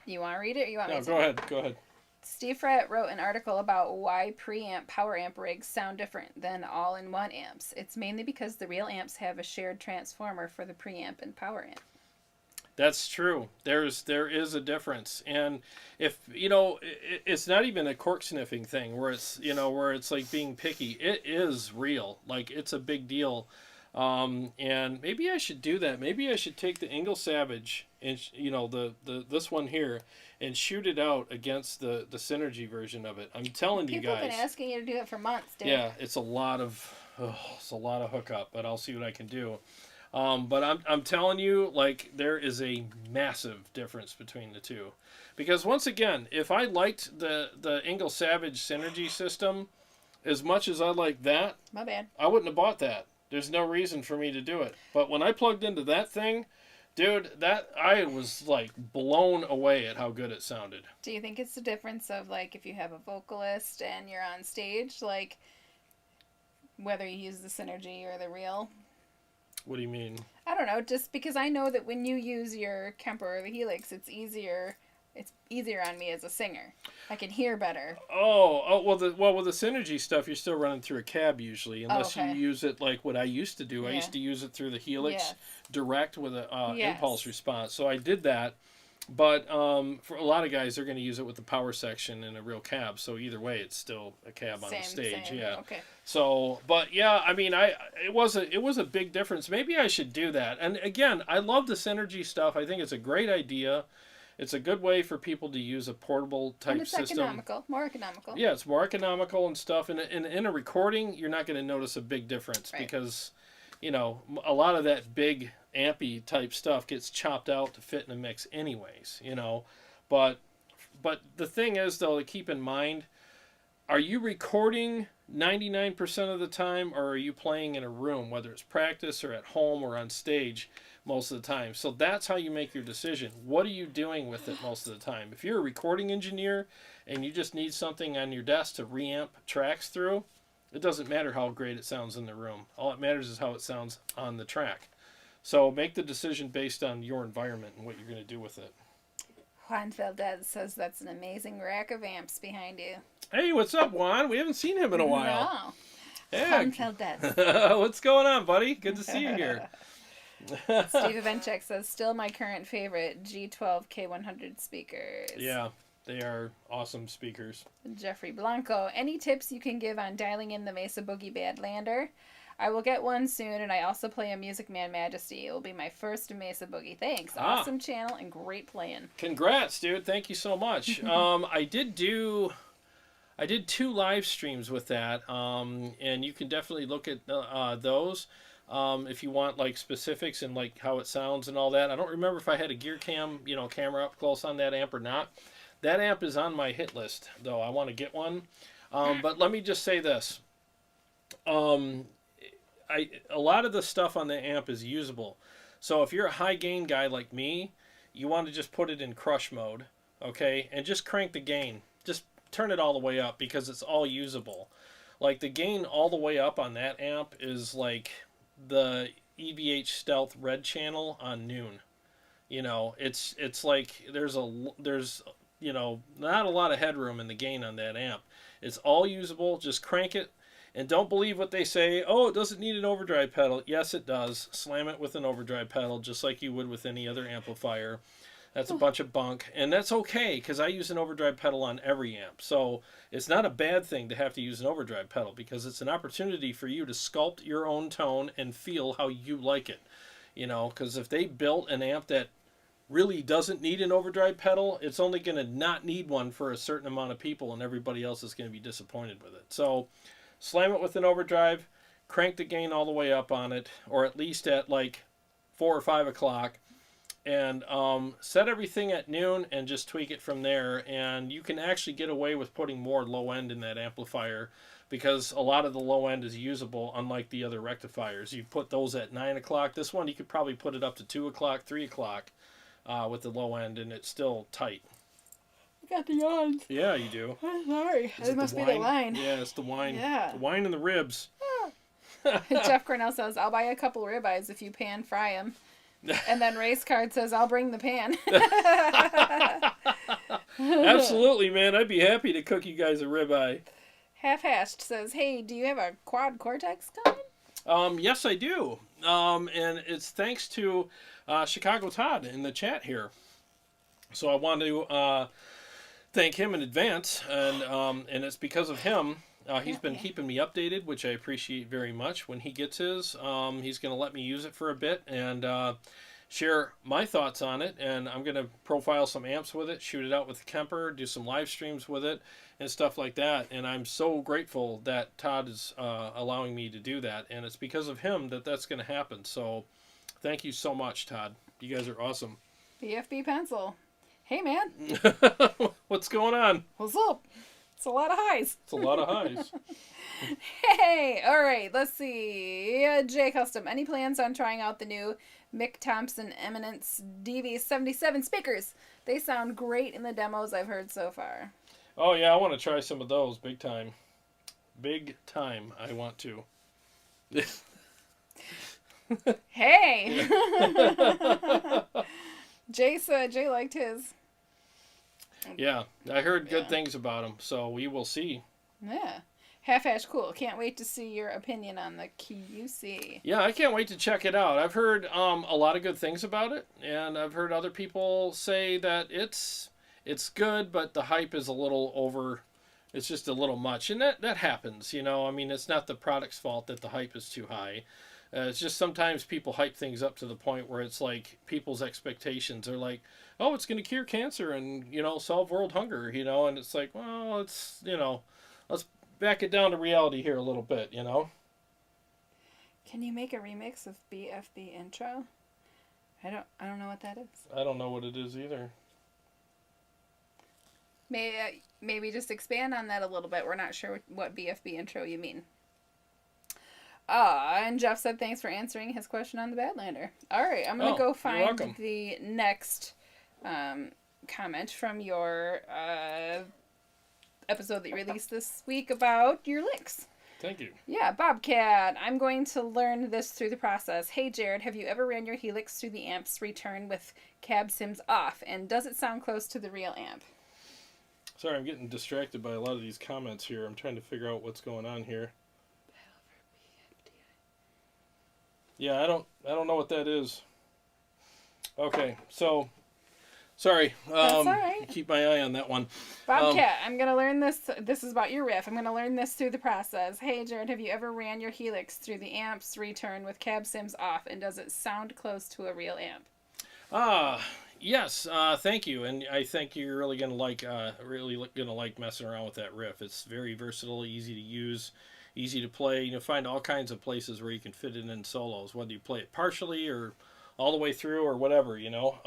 You want to read it or you want me to? No, go ahead. Steve Frett wrote an article about why preamp power amp rigs sound different than all-in-one amps. It's mainly because the real amps have a shared transformer for the preamp and power amp. That's true. There is a difference, and if it's not even a cork sniffing thing where it's like being picky. It is real. Like, it's a big deal, and maybe I should do that. Maybe I should take the Ingle Savage and this one here and shoot it out against the Synergy version of it. I'm telling you guys. People have been asking you to do it for months, dude. Yeah, it's a lot of hookup, but I'll see what I can do. But I'm telling you, like, there is a massive difference between the two, because once again, if I liked the Ingle Savage Synergy system as much as I like that, my bad, I wouldn't have bought that. There's no reason for me to do it. But when I plugged into that thing, dude, I was like blown away at how good it sounded. Do you think it's the difference of, like, if you have a vocalist and you're on stage, like, whether you use the Synergy or the real? What do you mean? I don't know, just because I know that when you use your KEMPER or the Helix, it's easier on me as a singer. I can hear better. Well, with the Synergy stuff, you're still running through a cab usually, unless you use it like what I used to do. Yeah. I used to use it through the Helix direct with a impulse response. So I did that, But for a lot of guys, they're going to use it with the power section and a real cab. So either way, it's still a cab on the stage. Same. Yeah. Okay. So, but yeah, I mean, it was a big difference. Maybe I should do that. And again, I love the Synergy stuff. I think it's a great idea. It's a good way for people to use a portable type system. And it's economical, more economical. Yeah, it's more economical and stuff. And in a recording, you're not going to notice a big difference because, you know, a lot of that big ampy type stuff gets chopped out to fit in a mix anyways, you know. But the thing is, though, to keep in mind, are you recording 99% of the time, or are you playing in a room, whether it's practice or at home or on stage most of the time? So that's how you make your decision. What are you doing with it most of the time? If you're a recording engineer and you just need something on your desk to reamp tracks through, it doesn't matter how great it sounds in the room. All it matters is how it sounds on the track. So make the decision based on your environment and what you're going to do with it. Juan Valdez says that's an amazing rack of amps behind you. Hey, what's up, Juan? We haven't seen him in a while. No. Yeah. Juan Valdez. What's going on, buddy? Good to see you here. Steve Evenchek says, still my current favorite G12 K100 speakers. Yeah, they are awesome speakers. Jeffrey Blanco, any tips you can give on dialing in the Mesa Boogie Badlander? I will get one soon, and I also play a Music Man Majesty. It will be my first Mesa Boogie. Thanks. Awesome channel and great playing. Congrats, dude. Thank you so much. I did 2 live streams with that, and you can definitely look at those if you want like specifics and like how it sounds and all that. I don't remember if I had a gear cam, camera up close on that amp or not. That amp is on my hit list, though. I want to get one. But let me just say this. A lot of the stuff on the amp is usable. So if you're a high gain guy like me, you want to just put it in crush mode, okay? And just crank the gain. Just turn it all the way up because it's all usable. Like the gain all the way up on that amp is like the EVH Stealth red channel on Noon. It's like there's not a lot of headroom in the gain on that amp. It's all usable. Just crank it. And don't believe what they say, oh, it doesn't need an overdrive pedal. Yes, it does. Slam it with an overdrive pedal just like you would with any other amplifier. That's a bunch of bunk. And that's okay because I use an overdrive pedal on every amp. So it's not a bad thing to have to use an overdrive pedal because it's an opportunity for you to sculpt your own tone and feel how you like it. Because if they built an amp that really doesn't need an overdrive pedal, it's only going to not need one for a certain amount of people and everybody else is going to be disappointed with it. So slam it with an overdrive, crank the gain all the way up on it, or at least at like 4 or 5 o'clock, and set everything at noon and just tweak it from there. And you can actually get away with putting more low end in that amplifier because a lot of the low end is usable, unlike the other rectifiers. You put those at 9 o'clock. This one, you could probably put it up to 2 o'clock, 3 o'clock with the low end, and it's still tight. Got the yawns. Yeah, you do. I'm sorry. It must be the wine. Yeah, it's the wine. Yeah. The wine and the ribs. Jeff Cornell says, I'll buy a couple ribeyes if you pan fry them. And then Race Card says, I'll bring the pan. Absolutely, man. I'd be happy to cook you guys a ribeye. Half-Hashed says, hey, do you have a quad Cortex coming? Yes, I do. And it's thanks to Chicago Todd in the chat here. So I want to thank him in advance, and it's because of him. He's been keeping me updated, which I appreciate very much. When he gets his, he's going to let me use it for a bit and share my thoughts on it. And I'm going to profile some amps with it, shoot it out with the KEMPER, do some live streams with it, and stuff like that. And I'm so grateful that Todd is allowing me to do that. And it's because of him that that's going to happen. So thank you so much, Todd. You guys are awesome. BFB Pencil. Hey, man. What's going on? What's up? It's a lot of highs. It's a lot of highs. Hey, all right, let's see. J Custom, any plans on trying out the new Mick Thompson Eminence DV77 speakers? They sound great in the demos I've heard so far. Oh, yeah, I want to try some of those big time. Big time, I want to. Hey! Jay liked his. Yeah, I heard good things about him, so we will see. Yeah. Half-ash cool. Can't wait to see your opinion on the QC. Yeah, I can't wait to check it out. I've heard a lot of good things about it, and I've heard other people say that it's good, but the hype is a little over. It's just a little much, and that happens, you know. I mean, it's not the product's fault that the hype is too high. It's just sometimes people hype things up to the point where it's like people's expectations are like, oh, it's going to cure cancer and, you know, solve world hunger, you know, and it's like, well, it's, you know, let's back it down to reality here a little bit, you know. Can you make a remix of BFB intro? I don't know what that is. I don't know what it is either. Maybe just expand on that a little bit. We're not sure what BFB intro you mean. And Jeff said thanks for answering his question on the Badlander. All right, I'm going to go find the next comment from your episode that you released this week about your licks. Thank you. Yeah, Bobcat. I'm going to learn this through the process. Hey, Jarrod, have you ever ran your Helix through the amp's return with cab sims off? And does it sound close to the real amp? Sorry, I'm getting distracted by a lot of these comments here. I'm trying to figure out what's going on here. Yeah, I don't know what that is. Okay, so sorry. That's all right. Keep my eye on that one. Bobcat, I'm going to learn this. This is about your riff. I'm going to learn this through the process. Hey, Jarrod, have you ever ran your Helix through the amp's return with cab sims off? And does it sound close to a real amp? Yes. Thank you. And I think you're really going to like messing around with that riff. It's very versatile, easy to use, easy to play. You know, find all kinds of places where you can fit it in solos, whether you play it partially or all the way through or whatever, you know.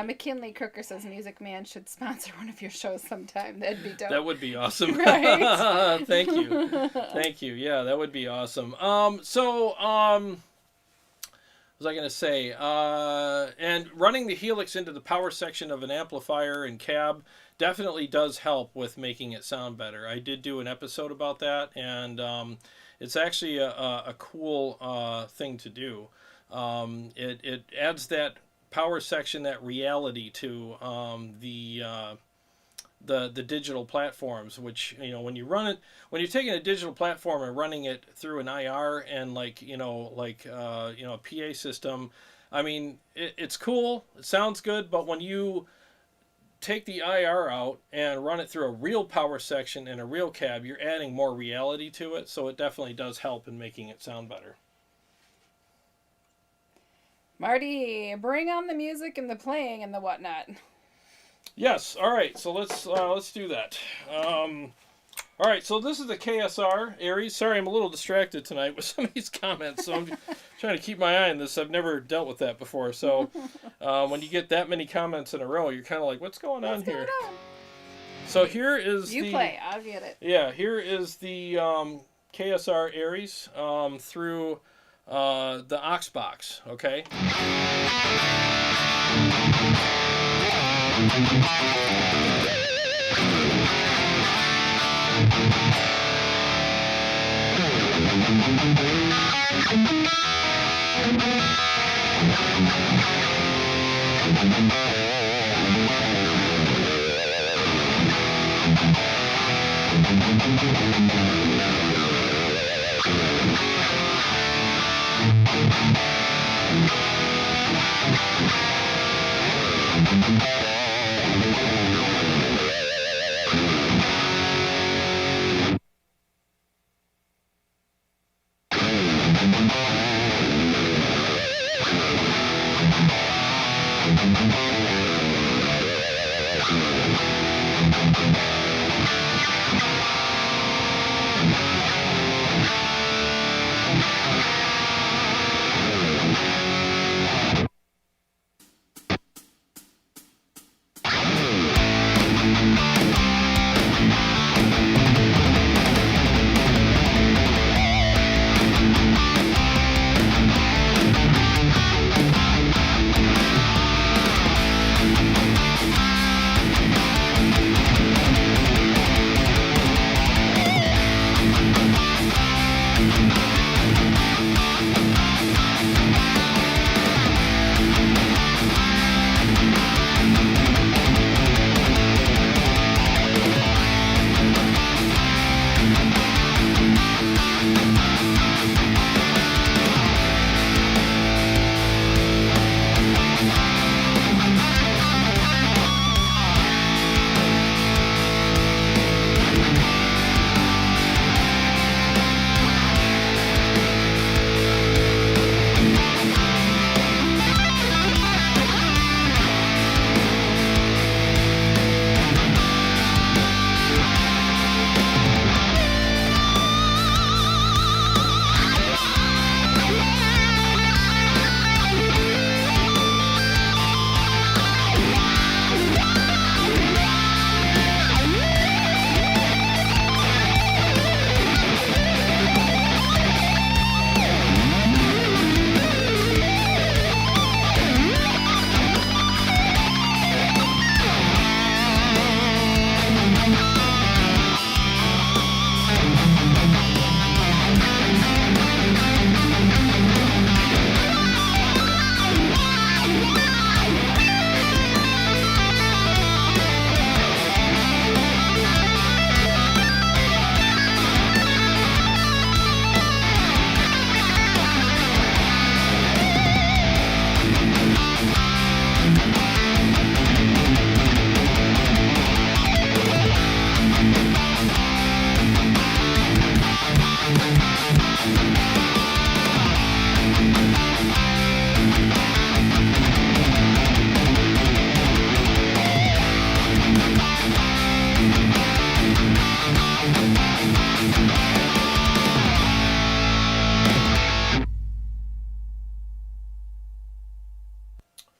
McKinley Crooker says Music Man should sponsor one of your shows sometime. That'd be dope. That would be awesome. Right? Thank you. Thank you. Yeah, that would be awesome. What was I going to say? And running the Helix into the power section of an amplifier and cab definitely does help with making it sound better. I did do an episode about that, and it's actually a cool thing to do. It adds that power section, that reality to the digital platforms, which, you know, when you run it, when you're taking a digital platform and running it through an IR and a PA system, I mean, it's cool, it sounds good, but when you take the IR out and run it through a real power section and a real cab, you're adding more reality to it, so it definitely does help in making it sound better. Marty, bring on the music and the playing and the whatnot. Yes. All right. So let's do that. All right. So this is the KSR Aries. Sorry, I'm a little distracted tonight with some of these comments, so I'm trying to keep my eye on this. I've never dealt with that before. So when you get that many comments in a row, you're kind of like, what's going on here? So here is you play. I'll get it. Yeah. Here is the KSR Aries through the aux box. Okay.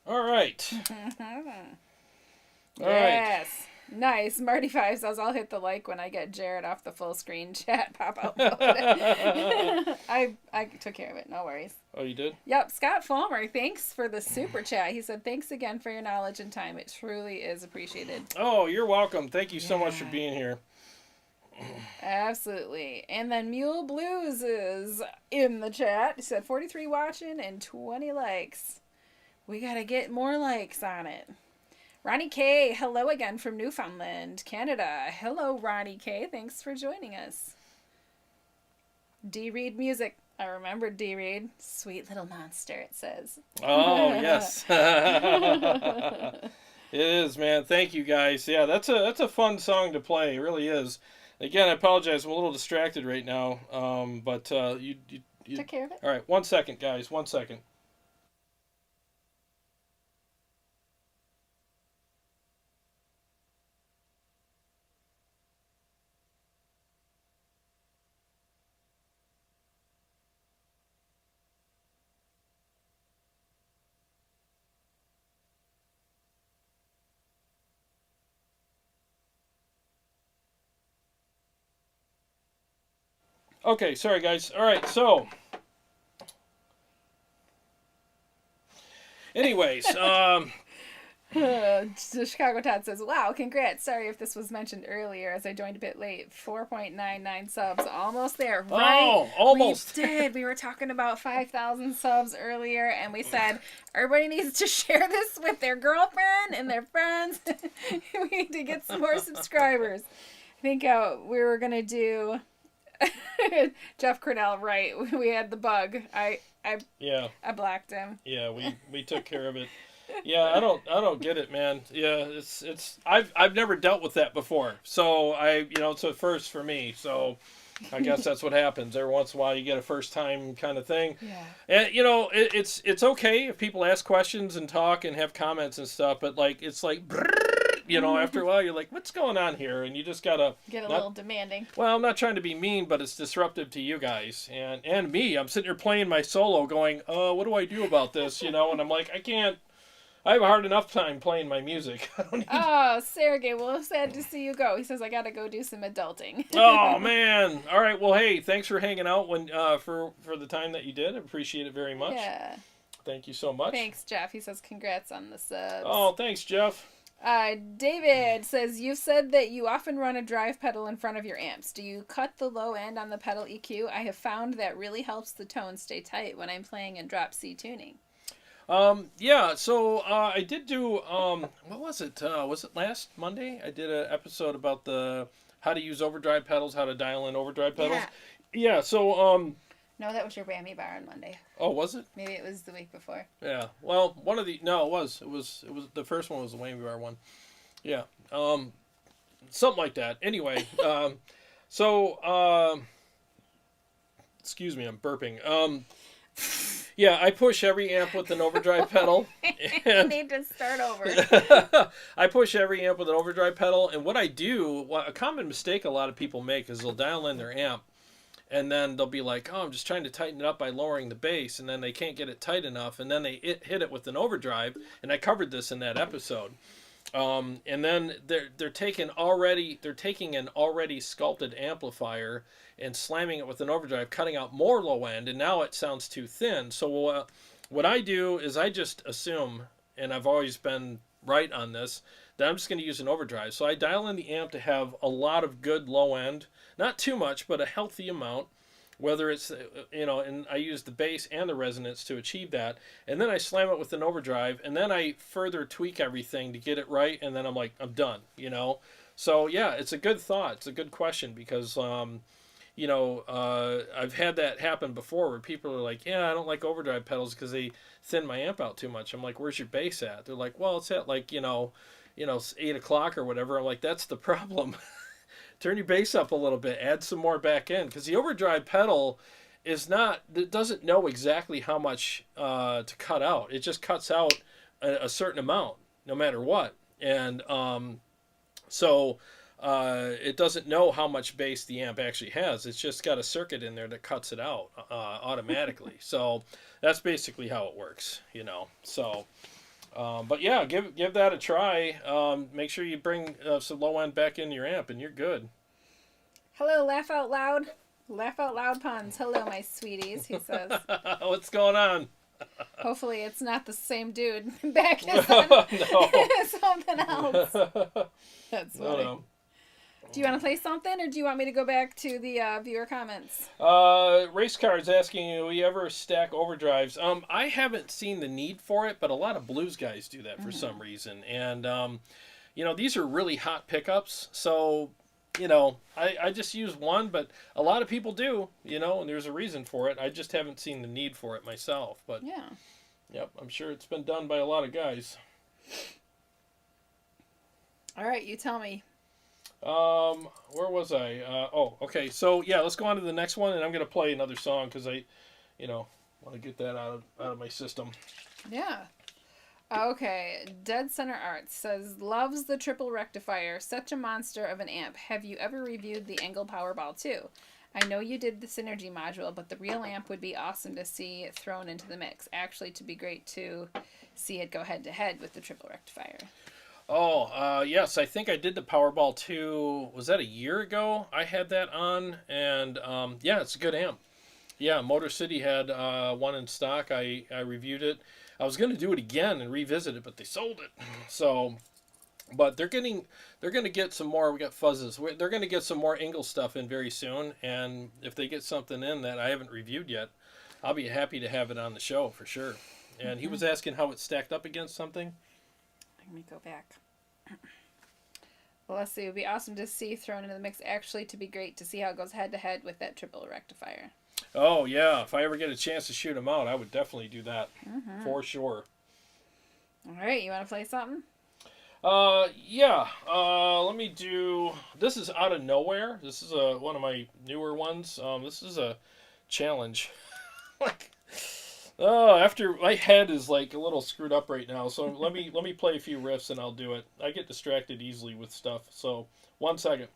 All right. Yes. Nice. Marty 5 says, I'll hit the like when I get Jarrod off the full screen chat pop out mode. I took care of it. No worries. Oh, you did? Yep. Scott Fulmer, thanks for the super chat. He said, thanks again for your knowledge and time. It truly is appreciated. Oh, you're welcome. Thank you so much for being here. Absolutely. And then Mule Blues is in the chat. He said 43 watching and 20 likes. We got to get more likes on it. Ronnie K, hello again from Newfoundland, Canada. Hello, Ronnie K. Thanks for joining us. D. Reed Music. I remember D. Reed. Sweet little monster, it says. Oh, yes. It is, man. Thank you, guys. Yeah, that's a fun song to play. It really is. Again, I apologize. I'm a little distracted right now. But you took care of it? All right, 1 second, guys. 1 second. Okay, sorry guys. All right, so anyways, The Chicago Todd says, wow, congrats. Sorry if this was mentioned earlier as I joined a bit late. 4.99 subs. Almost there. Right? Oh, almost. We did. We were talking about 5,000 subs earlier, and we said everybody needs to share this with their girlfriend and their friends. We need to get some more subscribers. I think we were going to do... Jeff Cornell, right? We had the bug. I blocked him. Yeah, we took care of it. Yeah, I don't get it, man. Yeah, it's I've never dealt with that before, so it's a first for me. So I guess that's what happens. Every once in a while, you get a first time kind of thing. Yeah. And it's okay if people ask questions and talk and have comments and stuff, but it's like. After a while, you're like, what's going on here? And you just got to... Get a little demanding. Well, I'm not trying to be mean, but it's disruptive to you guys. And me. I'm sitting here playing my solo going, what do I do about this? And I'm like, I can't... I have a hard enough time playing my music. I don't need Sergey, well, sad to see you go. He says, I got to go do some adulting. Oh, man. All right. Well, hey, thanks for hanging out for the time that you did. I appreciate it very much. Yeah. Thank you so much. Thanks, Jeff. He says, congrats on the subs. Oh, thanks, Jeff. David says, you've said that you often run a drive pedal in front of your amps. Do you cut the low end on the pedal EQ? I have found that really helps the tone stay tight when I'm playing in drop C tuning. Yeah, so I did do, what was it? Was it last Monday? I did an episode about how to use overdrive pedals, how to dial in overdrive pedals. Yeah, so... No, that was your whammy bar on Monday. Oh, was it? Maybe it was the week before. Yeah. Well, no, it was the first one was the whammy bar one. Yeah. Something like that. Anyway, excuse me, I'm burping. Yeah, I push every amp with an overdrive pedal. You need to start over. I push every amp with an overdrive pedal, and what I do, a common mistake a lot of people make is they'll dial in their amp, and then they'll be like, oh, I'm just trying to tighten it up by lowering the bass, and then they can't get it tight enough, and then they hit it with an overdrive, and I covered this in that episode. And then they're taking an already sculpted amplifier and slamming it with an overdrive, cutting out more low end, and now it sounds too thin. So what I do is I just assume, and I've always been right on this, that I'm just going to use an overdrive. So I dial in the amp to have a lot of good low end, not too much, but a healthy amount, whether it's, and I use the bass and the resonance to achieve that. And then I slam it with an overdrive, and then I further tweak everything to get it right, and then I'm like, I'm done, So, yeah, it's a good thought. It's a good question because, I've had that happen before where people are like, yeah, I don't like overdrive pedals because they thin my amp out too much. I'm like, where's your bass at? They're like, well, it's at 8 o'clock or whatever. I'm like, that's the problem. Turn your bass up a little bit, add some more back end, because the overdrive pedal it doesn't know exactly how much to cut out. It just cuts out a certain amount no matter what. And so it doesn't know how much bass the amp actually has. It's just got a circuit in there that cuts it out automatically. So that's basically how it works, you know. So, but yeah, give that a try. Make sure you bring some low end back in your amp, and you're good. Hello, laugh out loud. Laugh out loud puns. Hello, my sweeties, he says. What's going on? Hopefully it's not the same dude back as something else. That's funny. No. Do you want to play something, or do you want me to go back to the viewer comments? Race Cards asking, will you ever stack overdrives? I haven't seen the need for it, but a lot of blues guys do that for some reason. And, you know, these are really hot pickups. So, you know, I just use one, but a lot of people do, you know, and there's a reason for it. I just haven't seen the need for it myself. But, yeah. Yep, I'm sure it's been done by a lot of guys. All right, you tell me. Where was I? Okay. So yeah, let's go on to the next one, and I'm gonna play another song because I, you know, want to get that out of my system. Yeah. Okay. Dead Center Arts says loves the triple rectifier. Such a monster of an amp. Have you ever reviewed the Engel Powerball 2? I know you did the Synergy module, but the real amp would be awesome to see thrown into the mix. Actually, to be great to see it go head to head with the triple rectifier. Oh, yes, I think I did the Powerball 2, was that a year ago? I had that on, and yeah, it's a good amp. Yeah, Motor City had one in stock. I reviewed it. I was going to do it again and revisit it, but they sold it. So, but they're going to get some more, we got fuzzes. They're going to get some more Engel stuff in very soon, and if they get something in that I haven't reviewed yet, I'll be happy to have it on the show for sure. And he was asking how it stacked up against something. Let me go back. Well, let's see. It would be awesome to see thrown into the mix. Actually, to be great to see how it goes head to head with that triple rectifier. Oh yeah, if I ever get a chance to shoot them out, I would definitely do that for sure. All right, you want to play something? Yeah. Let me do. This is Out of Nowhere. This is one of my newer ones. This is a challenge. Like. Oh, after my head is like a little screwed up right now, so let me play a few riffs and I'll do it. I get distracted easily with stuff, so 1 second.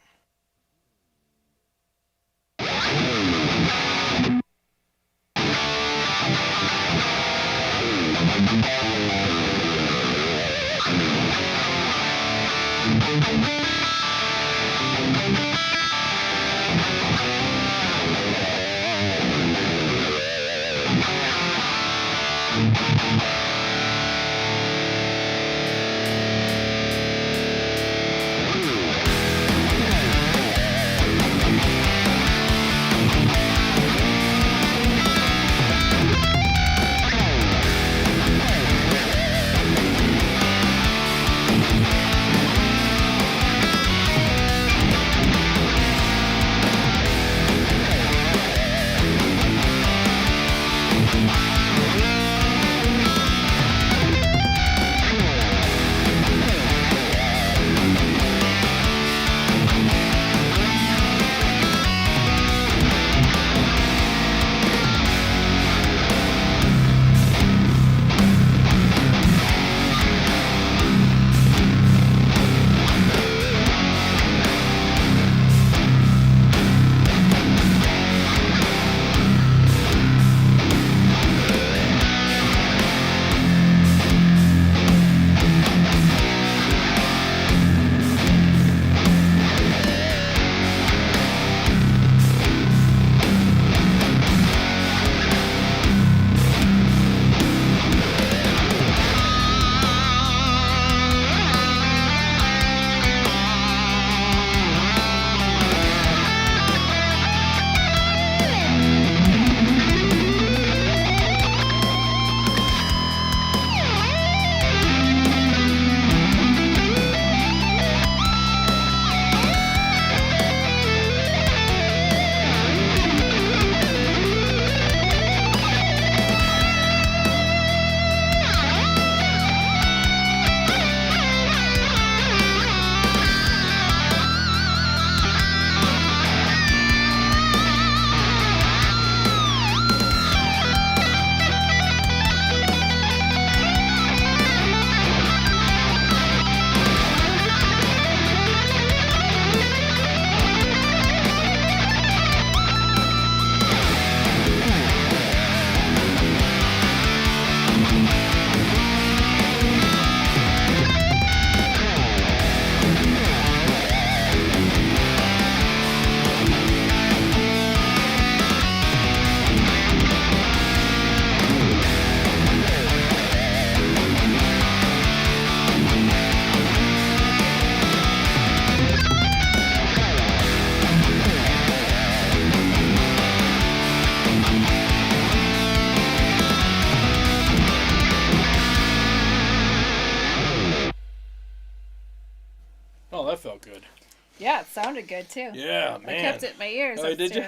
Yeah, it sounded good too. Yeah, man. I kept it in my ears. Oh, did you?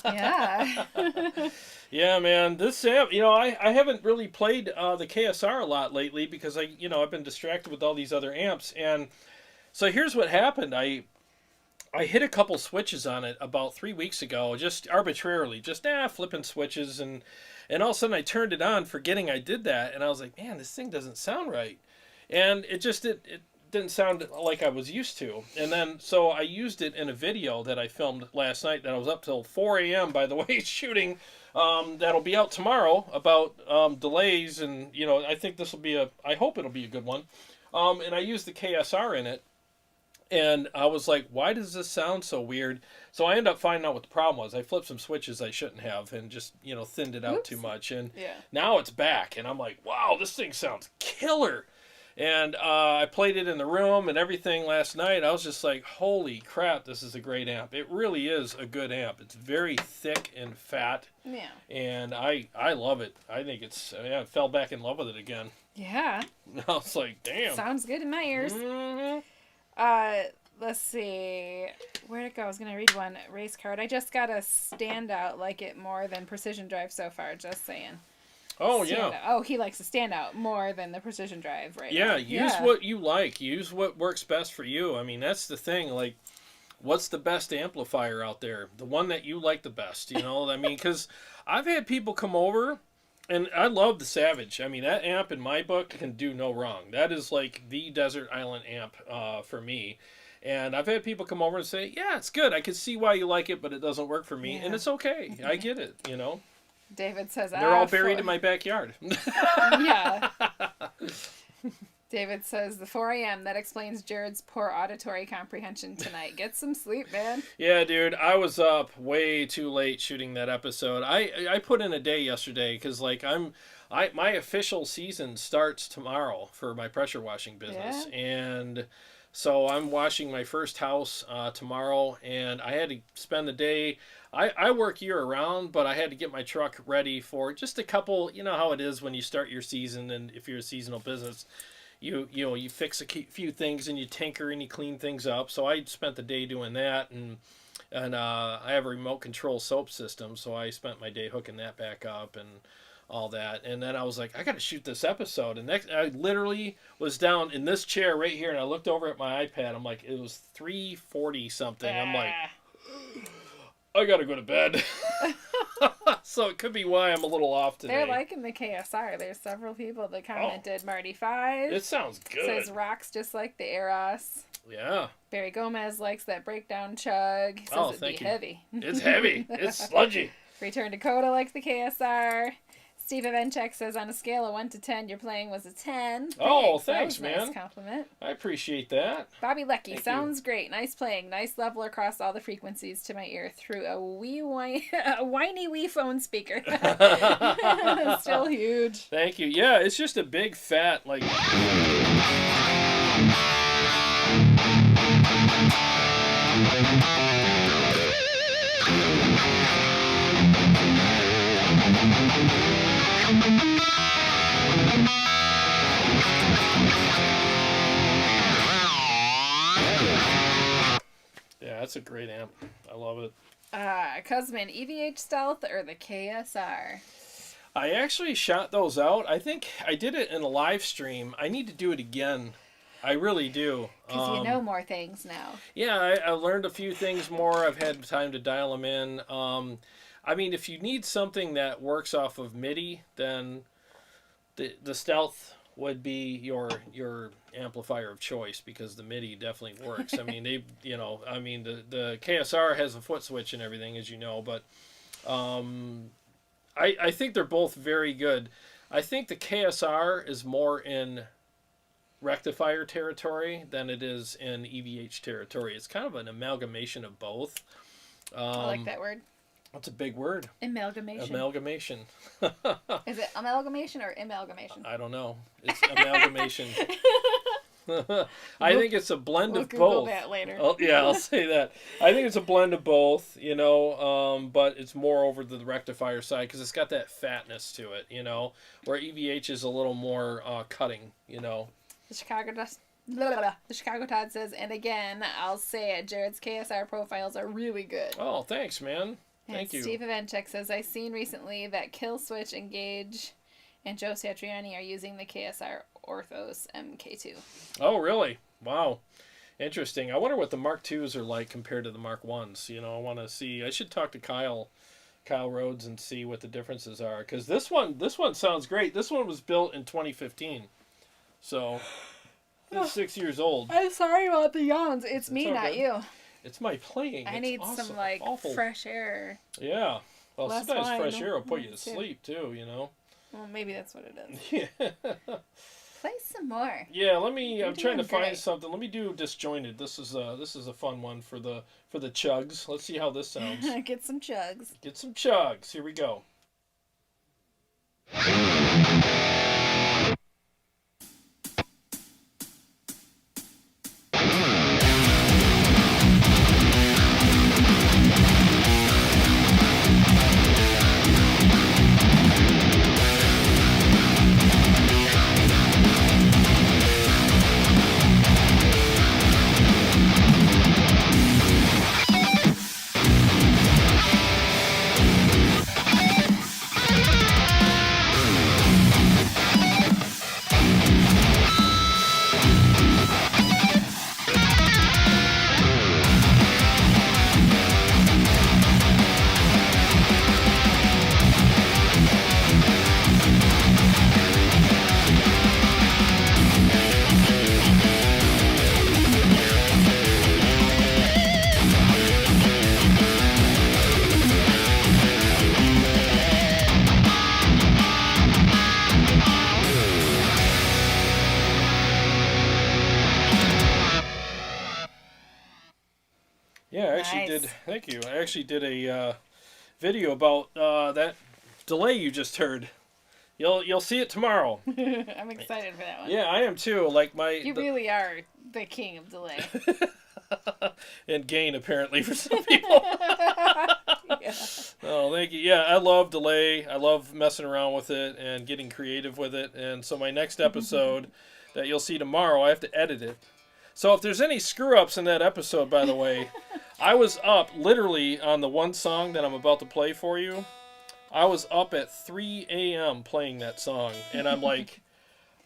Yeah. Yeah, man. This amp, I haven't really played the KSR a lot lately because I've been distracted with all these other amps. And so here's what happened. I hit a couple switches on it about 3 weeks ago, just arbitrarily, just flipping switches, and all of a sudden I turned it on, forgetting I did that, and I was like, man, this thing doesn't sound right, and it didn't sound like I was used to. And then so I used it in a video that I filmed last night that I was up till 4 a.m. by the way shooting. That'll be out tomorrow about delays, and I think this will be I hope it'll be a good one. And I used the KSR in it. And I was like, why does this sound so weird? So I ended up finding out what the problem was. I flipped some switches I shouldn't have and just, thinned it out too much. And now it's back. And I'm like, wow, this thing sounds killer. And I played it in the room and everything last night. I was just like, holy crap, this is a great amp. It really is a good amp. It's very thick and fat. Yeah. And I love it. I think I fell back in love with it again. Yeah. I was like, damn. Sounds good in my ears. Mm-hmm. Let's see. Where'd it go? I was going to read one race card. I just got a standout like it more than Precision Drive so far, just saying. Oh, Standout. yeah. Oh, he likes a standout more than the Precision Drive right now. Use what you like. Use what works best for you. I mean, that's the thing. Like, what's the best amplifier out there? The one that you like the best, I mean, because I've had people come over, and I love the Savage. I mean, that amp in my book can do no wrong. That is like the desert island amp for me. And I've had people come over and say, yeah, it's good. I can see why you like it, but it doesn't work for me. Yeah. And it's okay. I get it, David says, they're all buried in my backyard. Yeah. David says, the 4 a.m., that explains Jarrod's poor auditory comprehension tonight. Get some sleep, man. Yeah, dude, I was up way too late shooting that episode. I put in a day yesterday because, my official season starts tomorrow for my pressure washing business. Yeah. And so I'm washing my first house tomorrow, and I had to spend the day. I work year-round, but I had to get my truck ready for just a couple, how it is when you start your season, and if you're a seasonal business. You fix a few things and you tinker and you clean things up. So I spent the day doing that, and I have a remote control soap system, so I spent my day hooking that back up and all that. And then I was like, I got to shoot this episode. And I literally was down in this chair right here, and I looked over at my iPad. I'm like, it was 3:40 something. I'm like, I got to go to bed. So it could be why I'm a little off today. They're liking the KSR. There's several people that commented. Marty 5. It sounds good. Says rocks just like the Eros. Yeah. Barry Gomez likes that breakdown chug. Says it'd be heavy. It's heavy. It's sludgy. Return Dakota likes the KSR. Steve Evenchek says, on a scale of 1 to 10, your playing was a 10. Oh, thanks, man. Nice compliment. I apprappreciate that. Bobby Lecky, sounds great. Nice playing. Nice level across all the frequencies to my ear through a whiny wee phone speaker. Still huge. Thank you. Yeah, it's just a big fat, Yeah, that's a great amp. I love it. Cusman, EVH Stealth or the KSR? I actually shot those out. I think I did it in a live stream. I need to do it again. I really do. Because you know more things now. Yeah, I learned a few things more. I've had time to dial them in. I mean, if you need something that works off of MIDI, then the Stealth would be your amplifier of choice, because the MIDI definitely works. I mean, the KSR has a foot switch and everything, as you know, but I think they're both very good. I think the KSR is more in rectifier territory than it is in EVH territory. It's kind of an amalgamation of both. I like that word. That's a big word. Amalgamation. Amalgamation. Is it amalgamation or amalgamation? I don't know. It's amalgamation. I think it's a blend of Google both. That later. I'll say that. I think it's a blend of both, but it's more over the rectifier side because it's got that fatness to it, where EVH is a little more cutting, The Chicago The Chicago Todd says, and again, I'll say it, Jarrod's KSR profiles are really good. Oh, thanks, man. Thank you. Steve Evenchek says, I've seen recently that Kill Switch, Engage, and Joe Satriani are using the KSR Orthos MK2. Oh, really? Wow. Interesting. I wonder what the Mark IIs are like compared to the Mark Is. You know, I want to see. I should talk to Kyle Rhodes and see what the differences are. Because this one sounds great. This one was built in 2015. So, it's 6 years old. I'm sorry about the yawns. It's me, not good. you. It's my playing. I need awesome. Some, like, awful. Fresh air. Yeah. Well, sometimes fresh air will put you to sleep, too, you know. Well, maybe that's what it is. Yeah. Play some more. Yeah, I'm trying to find something. Let me do Disjointed. This is a fun one for the chugs. Let's see how this sounds. Get some chugs. Get some chugs. Here we go. Thank you. I actually did a video about that delay you just heard. You'll see it tomorrow. I'm excited for that one. Yeah, I am too. Like you really are the king of delay. And gain, apparently, for some people. Yeah. Oh, thank you. Yeah, I love delay. I love messing around with it and getting creative with it. And so my next episode that you'll see tomorrow, I have to edit it. So if there's any screw-ups in that episode, by the way, I was up literally on the one song that I'm about to play for you. I was up at 3 a.m. playing that song, and I'm like,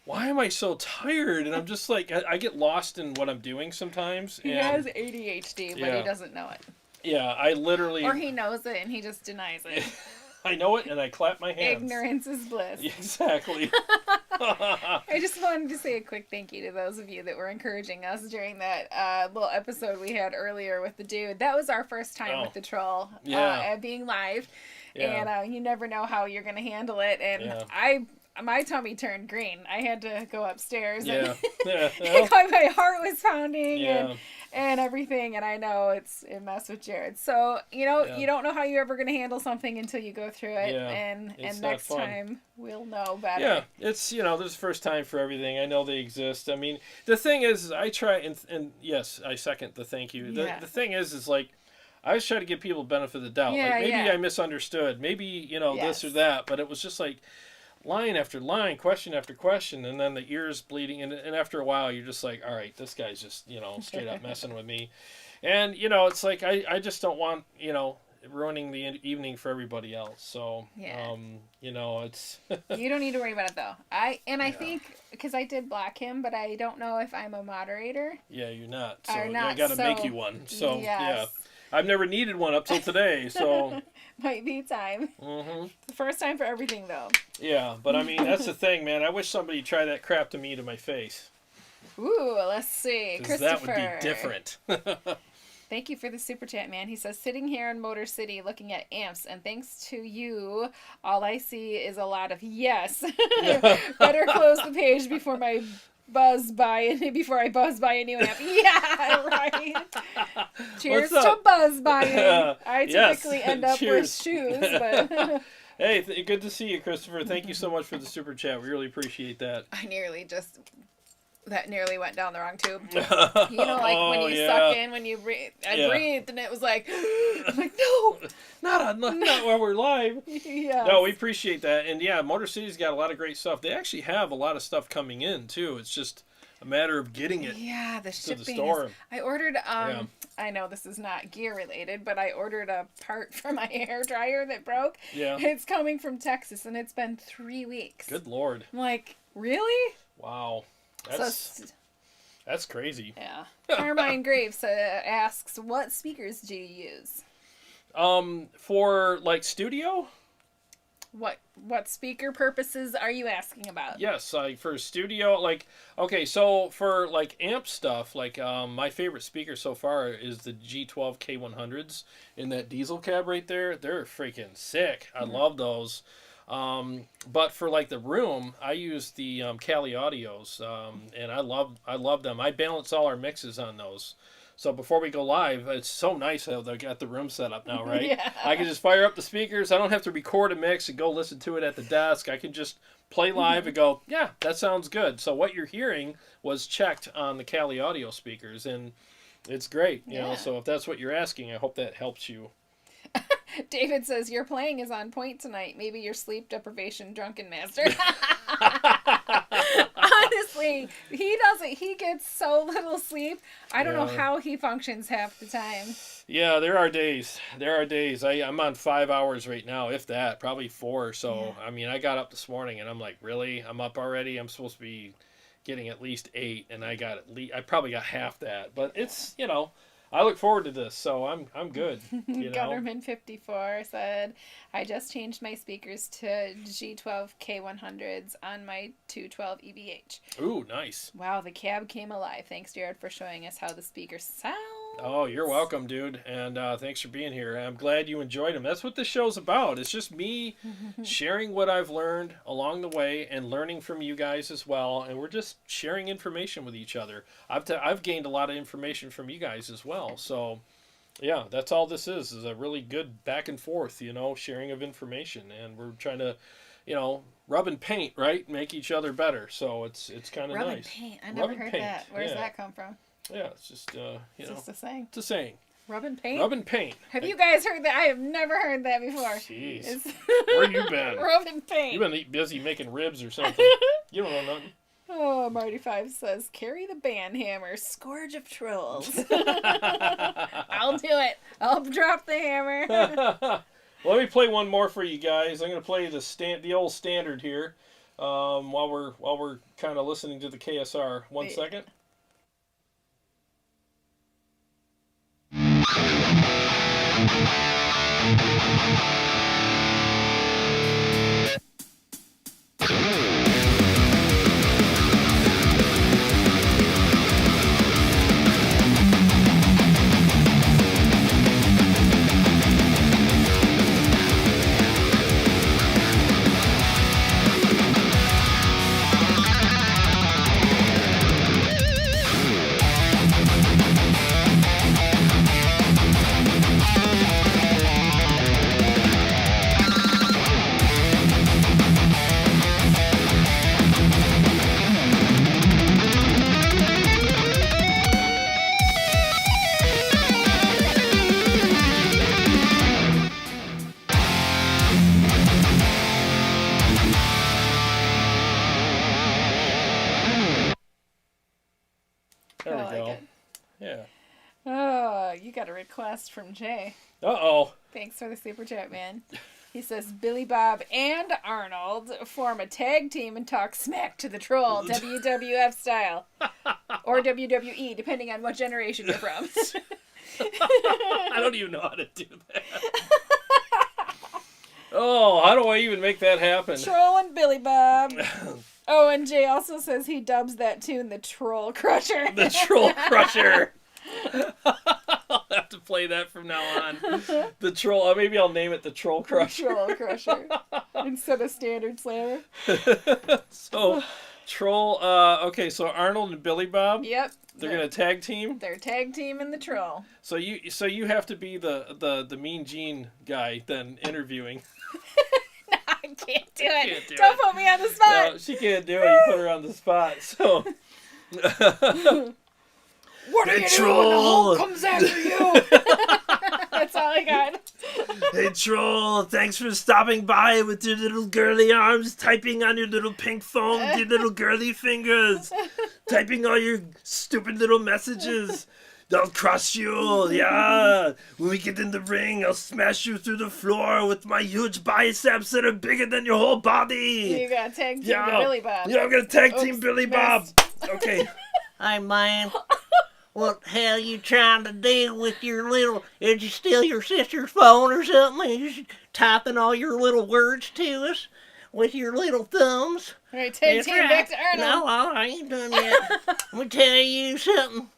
why am I so tired? And I'm just like, I get lost in what I'm doing sometimes. He has ADHD, but he doesn't know it. Yeah, I literally... Or he knows it, and he just denies it. I know it, and I clap my hands. Ignorance is bliss. Exactly. I just wanted to say a quick thank you to those of you that were encouraging us during that little episode we had earlier with the dude. That was our first time with the troll being live. Yeah. And you never know how you're going to handle it. And my tummy turned green. I had to go upstairs. And my heart was pounding and everything. And I know it messed with Jarrod. So, you don't know how you're ever going to handle something until you go through it. Yeah, and next time we'll know better. Yeah, it's, there's first time for everything. I know they exist. I mean, the thing is, I try, and yes, I second the thank you. The thing is like, I always try to give people the benefit of the doubt. Yeah, like, maybe I misunderstood. Maybe, this or that. But it was just like line after line, question after question, and then the ears bleeding. And after a while, you're just like, all right, this guy's just, straight up messing with me. And, it's like, I just don't want, ruining the evening for everybody else. So, it's... You don't need to worry about it, though. I think, because I did block him, but I don't know if I'm a moderator. Yeah, you're not. So I got to make you one. So, yeah. I've never needed one up till today, so... Might be time. Mm-hmm. The first time for everything, though. Yeah, but I mean, that's the thing, man. I wish somebody tried that crap to me to my face. Ooh, let's see. Christopher. That would be different. Thank you for the super chat, man. He says, sitting here in Motor City looking at amps, and thanks to you, all I see is a lot of yes. Better close the page before I buzz by a new amp. Yeah, right. Cheers to buzz buying. I typically end up with shoes, but hey, good to see you, Christopher. Thank you so much for the super chat. We really appreciate that. That nearly went down the wrong tube. Like when you suck in, when you breathe. I breathed, and it was like, I'm like, no, not while we're live. Yeah. No, we appreciate that, and Motor City's got a lot of great stuff. They actually have a lot of stuff coming in too. It's just a matter of getting it. Yeah, the shipping. To the store. I ordered. I know this is not gear related, but I ordered a part for my hair dryer that broke. Yeah. It's coming from Texas, and it's been 3 weeks. Good Lord. I'm like, really? Wow. That's crazy. Yeah. Carmine Graves asks, what speakers do you use? For like studio? What speaker purposes are you asking about? Yes, like for studio, like, okay, so for like amp stuff, like my favorite speaker so far is the G12 K100s in that diesel cab right there. They're freaking sick. I love those. But for like the room, I use the Cali Audios, and I love them. I balance all our mixes on those. So before we go live, it's so nice how they got the room set up now, right? Yeah. I can just fire up the speakers. I don't have to record a mix and go listen to it at the desk. I can just play live and go, yeah, that sounds good. So what you're hearing was checked on the Cali Audio speakers, and it's great. You know, so if that's what you're asking, I hope that helps you. David says, your playing is on point tonight. Maybe your sleep deprivation drunken master. Honestly, he gets so little sleep. I don't know how he functions half the time. Yeah, there are days. I'm on 5 hours right now, if that, probably 4. So, I mean, I got up this morning and I'm like, really? I'm up already? I'm supposed to be getting at least 8, and I probably got half that. But it's, you know, I look forward to this, so I'm good. You know? Gunnerman 54 said, I just changed my speakers to G12 K100s on my 212 EBH. Ooh, nice. Wow, the cab came alive. Thanks, Jarrod, for showing us how the speakers sound. Oh, you're welcome, dude. And thanks for being here. I'm glad you enjoyed them. That's what this show's about. It's just me sharing what I've learned along the way and learning from you guys as well. And we're just sharing information with each other. I've gained a lot of information from you guys as well. So, yeah, that's all this is a really good back and forth, you know, sharing of information. And we're trying to, you know, rub and paint, right? Make each other better. So it's kind of nice. Rub and paint. I never heard that. Where does that come from? Yeah, it's just, you know. It's just a saying. It's a saying. Rub and paint? Rub and paint. Have you guys heard that? I have never heard that before. Jeez. Where you been? Rub and paint. You've been busy making ribs or something. You don't know nothing. Oh, Marty 5 says, carry the band hammer, scourge of trolls. I'll do it. I'll drop the hammer. Let me play one more for you guys. I'm going to play the old standard here while we're kind of listening to the KSR. One second. There we go. Yeah. Oh, you got a request from Jay. Uh-oh. Thanks for the super chat, man. He says, Billy Bob and Arnold form a tag team and talk smack to the troll, WWF style. Or WWE, depending on what generation you're from. I don't even know how to do that. Oh, how do I even make that happen? Troll and Billy Bob. Oh, and Jay also says he dubs that tune the Troll Crusher. The Troll Crusher. I'll have to play that from now on. The Troll. Maybe I'll name it the Troll Crusher. Troll Crusher. Instead of Standard Slammer. So, Troll. Okay, so Arnold and Billy Bob. Yep. They're gonna tag team. They're tag team in the Troll. So you have to be the Mean Gene guy then interviewing. No, I can't do it. Don't put me on the spot. No, she can't do it. You put her on the spot. So. What are you doing when the Hulk comes after you? That's all I got. Hey, Troll, thanks for stopping by with your little girly arms, typing on your little pink phone with your little girly fingers. typing all your stupid little messages. I'll crush you, yeah. When we get in the ring, I'll smash you through the floor with my huge biceps that are bigger than your whole body. You got tag team Billy Bob. Yeah, I'm gonna tag team Billy Bob. Okay. Hey, man. What the hell you trying to do with your little... Did you steal your sister's phone or something? You typing all your little words to us with your little thumbs? All right, tag team back to Arnold. No, I ain't done yet. Let me tell you something.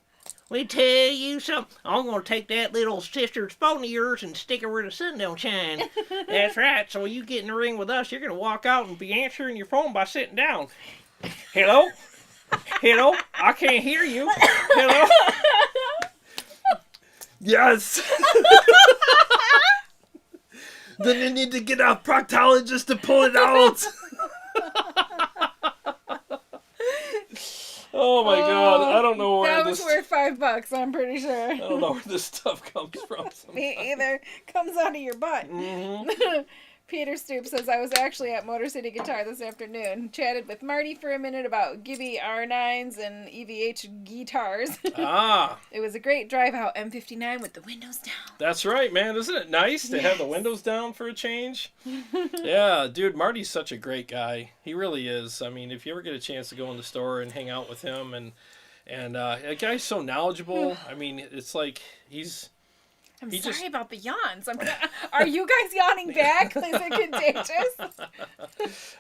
I'm going to take that little sister's phone of yours and stick her where the sun don't shine. That's right. So you get in the ring with us, you're going to walk out and be answering your phone by sitting down. Hello? Hello? I can't hear you. Hello? Yes. Then you need to get a proctologist to pull it out. Oh my God! I don't know where that was worth $5. I'm pretty sure. I don't know where this stuff comes from. Me either. Comes out of your butt. Mm-hmm. Peter Stoop says, I was actually at Motor City Guitar this afternoon. Chatted with Marty for a minute about Gibby R9s and EVH guitars. Ah. It was a great drive out M59 with the windows down. That's right, man. Isn't it nice to have the windows down for a change? Yeah, dude, Marty's such a great guy. He really is. I mean, if you ever get a chance to go in the store and hang out with him, and that guy's so knowledgeable. I mean, it's like I'm sorry about the yawns. Are you guys yawning back? Is it contagious?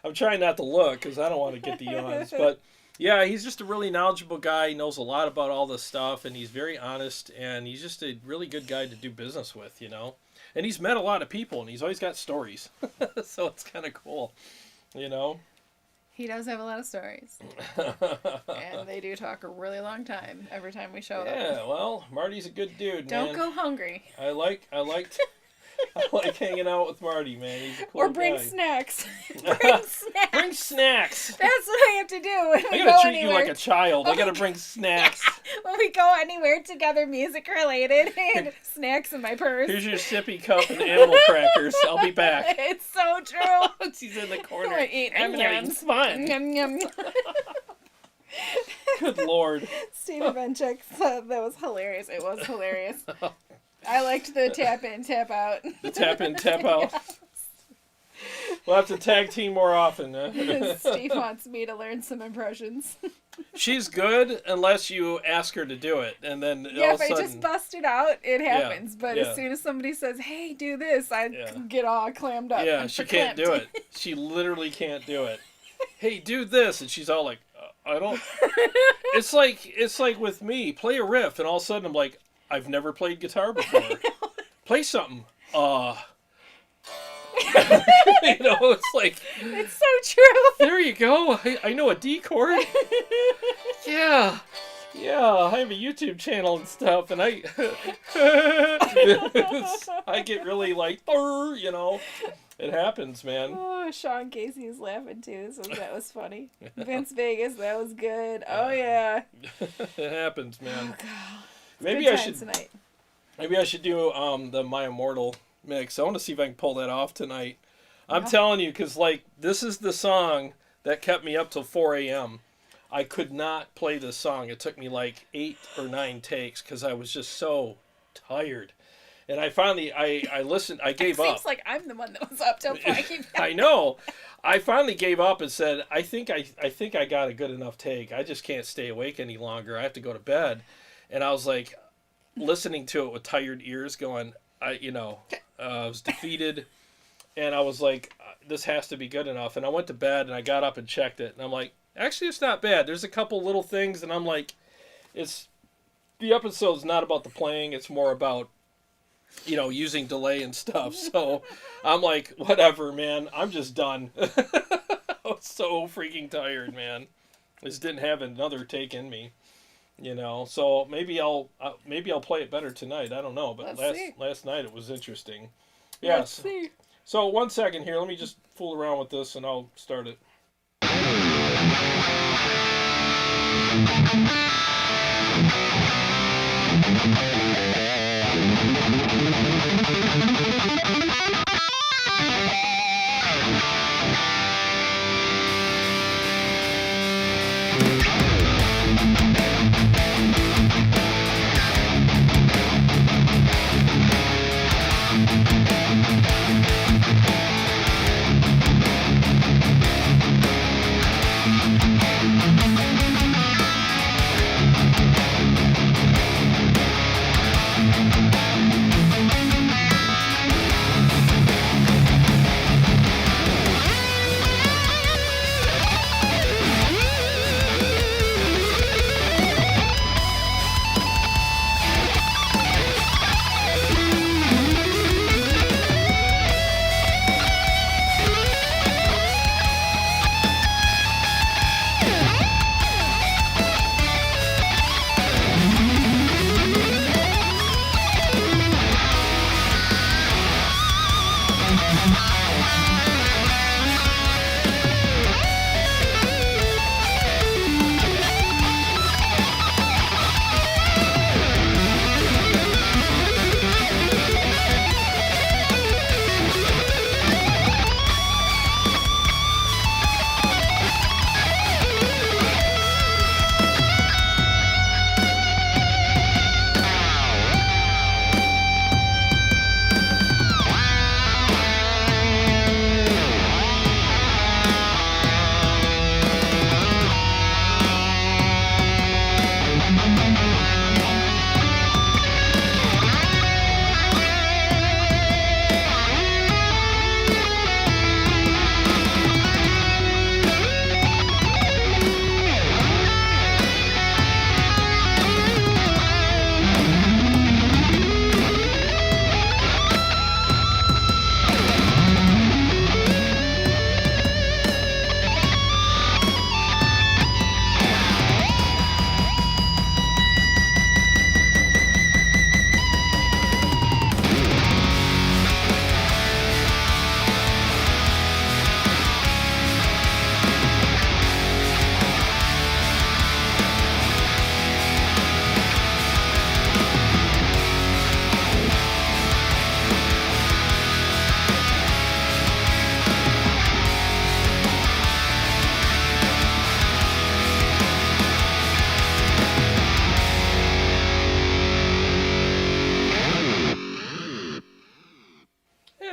I'm trying not to look because I don't want to get the yawns. But yeah, he's just a really knowledgeable guy. He knows a lot about all this stuff, and he's very honest, and he's just a really good guy to do business with, you know. And he's met a lot of people, and he's always got stories. So it's kind of cool, you know. He does have a lot of stories. And they do talk a really long time every time we show up. Yeah, well, Marty's a good dude, Don't man. go hungry. I like hanging out with Marty, man. He's a cool Or bring guy. snacks. Bring snacks. Bring snacks. That's what I have to do when we I go gotta treat anywhere. you like a child. I gotta bring snacks. When we go anywhere together, music related, and snacks in my purse. Here's your sippy cup and animal crackers. I'll be back. It's so true. She's in the corner. I eat M&M's. Fun. Yum, yum. Good Lord. Steve Benchik said that was hilarious. It was hilarious. I liked the tap in, tap out. The tap in, tap out. Yes. We'll have to tag team more often. Steve wants me to learn some impressions. She's good unless you ask her to do it, and then yeah, all if of a sudden, I just bust it out, it happens. Yeah, but yeah. as soon as somebody says, "Hey, do this," I get all clammed up. Yeah, she can't do it. She literally can't do it. Hey, do this, and she's all like, "I don't." It's like with me, play a riff, and all of a sudden I'm like, "I've never played guitar before. Play something." You know, it's like... It's so true. There you go. I know a D chord. Yeah. I have a YouTube channel and stuff, and I get really like, you know. It happens, man. Oh, Sean Casey is laughing too, so that was funny. Vince Vegas, that was good. Oh, yeah. It happens, man. Oh, God. Maybe I should tonight. Maybe I should do the My Immortal mix. I want to see if I can pull that off tonight. I'm telling you, because, like, this is the song that kept me up till 4 a.m. I could not play this song. It took me, like, 8 or 9 takes because I was just so tired. And I finally, I listened, I gave up. It seems like I'm the one that was up till 5. I know. I finally gave up and said, I think I got a good enough take. I just can't stay awake any longer. I have to go to bed. And I was like, listening to it with tired ears going, I was defeated. And I was like, this has to be good enough. And I went to bed and I got up and checked it. And I'm like, actually, it's not bad. There's a couple little things. And I'm like, the episode's not about the playing. It's more about, you know, using delay and stuff. So I'm like, whatever, man. I'm just done. I was so freaking tired, man. I just didn't have another take in me, you know. So maybe I'll play it better tonight. I don't know. But last night it was interesting. Yes. Let's see. So 1 second here. Let me just fool around with this and I'll start it.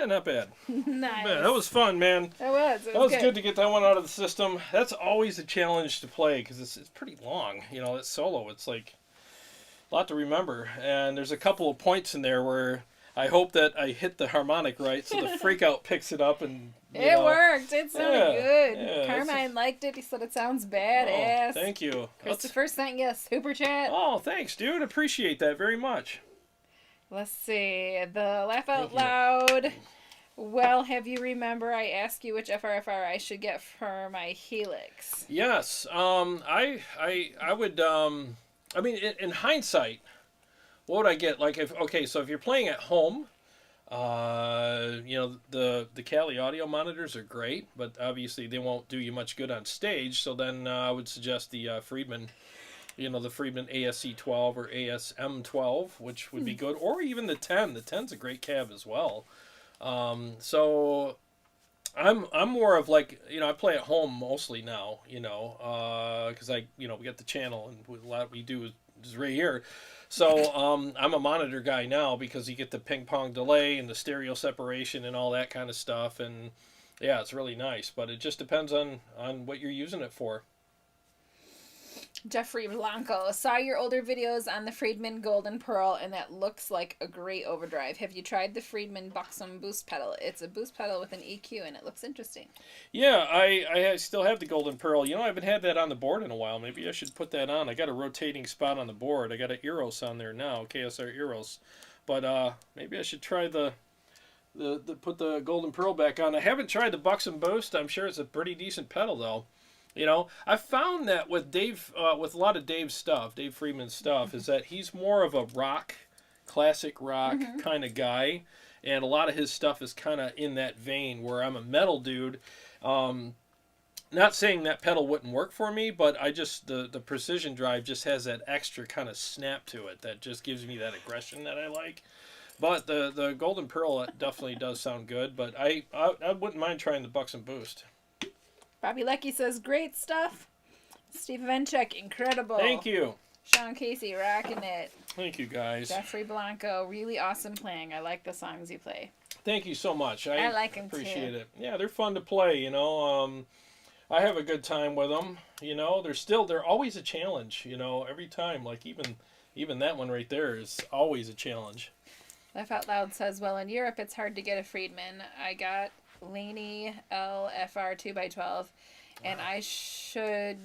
Not bad. Nice. Man, that was fun, man. That was. That was good to get that one out of the system. That's always a challenge to play because it's pretty long. You know, it's solo. It's like a lot to remember. And there's a couple of points in there where I hope that I hit the harmonic right so the freak out picks it up and it worked. It sounded good. Yeah, Carmine liked it. He said it sounds badass. Oh, thank you. Christopher sent you a super chat. Oh, thanks, dude. Appreciate that very much. Let's see. The Laugh Out Loud. Well, have you remember I asked you which FRFR I should get for my Helix? Yes. I would. I mean, in hindsight, what would I get? Like, so if you're playing at home, you know, the Cali audio monitors are great, but obviously they won't do you much good on stage. So then I would suggest the Friedman. You know, the Friedman ASC 12 or ASM 12, which would be good, or even the 10. The 10's a great cab as well. So I'm more of like, you know, I play at home mostly now, you know, because we got the channel and a lot we do is right here. So I'm a monitor guy now because you get the ping pong delay and the stereo separation and all that kind of stuff, and yeah, it's really nice. But it just depends on what you're using it for. Jeffrey Blanco, saw your older videos on the Friedman Golden Pearl, and that looks like a great overdrive. Have you tried the Friedman Buxom boost pedal? It's a boost pedal with an EQ, and it looks interesting. Yeah, I still have the Golden Pearl. You know, I haven't had that on the board in a while. Maybe I should put that on. I got a rotating spot on the board. I got an Eros on there now, KSR Eros. But maybe I should try the put the Golden Pearl back on. I haven't tried the Buxom boost. I'm sure it's a pretty decent pedal, though. You know, I found that with Dave, with a lot of Dave's stuff, Dave Friedman's stuff, is that he's more of a classic rock kind of guy, and a lot of his stuff is kind of in that vein where I'm a metal dude. Not saying that pedal wouldn't work for me, but I just, the Precision Drive just has that extra kind of snap to it that just gives me that aggression that I like. But the Golden Pearl definitely does sound good, but I wouldn't mind trying the Buxom boost. Bobby Lecky says, great stuff. Steve Venchek, incredible. Thank you. Sean Casey, rocking it. Thank you, guys. Jeffrey Blanco, really awesome playing. I like the songs you play. Thank you so much. I like them appreciate too. it. Yeah, they're fun to play, you know. I have a good time with them. You know, they're always a challenge. You know, every time. Like even that one right there is always a challenge. Laugh Out Loud says, well, in Europe it's hard to get a Friedman. I got Laney LFR 2x12, and I should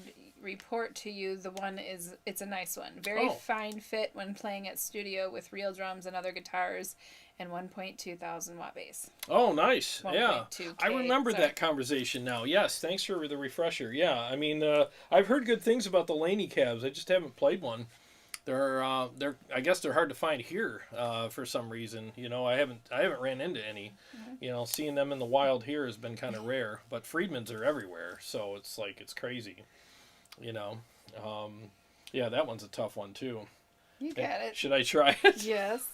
report to you the one it's a nice one. Very fine fit when playing at studio with real drums and other guitars, and 1.2 thousand watt bass. Oh, nice. Yeah. I remember sorry. that conversation now. Yes, thanks for the refresher. Yeah, I mean, I've heard good things about the Laney cabs. I just haven't played one. I guess they're hard to find here for some reason. You know, I haven't ran into any. Mm-hmm. You know, seeing them in the wild here has been kind of rare. But Friedmans are everywhere, so it's like it's crazy. You know, yeah, that one's a tough one too. You got it. Should I try it? Yes.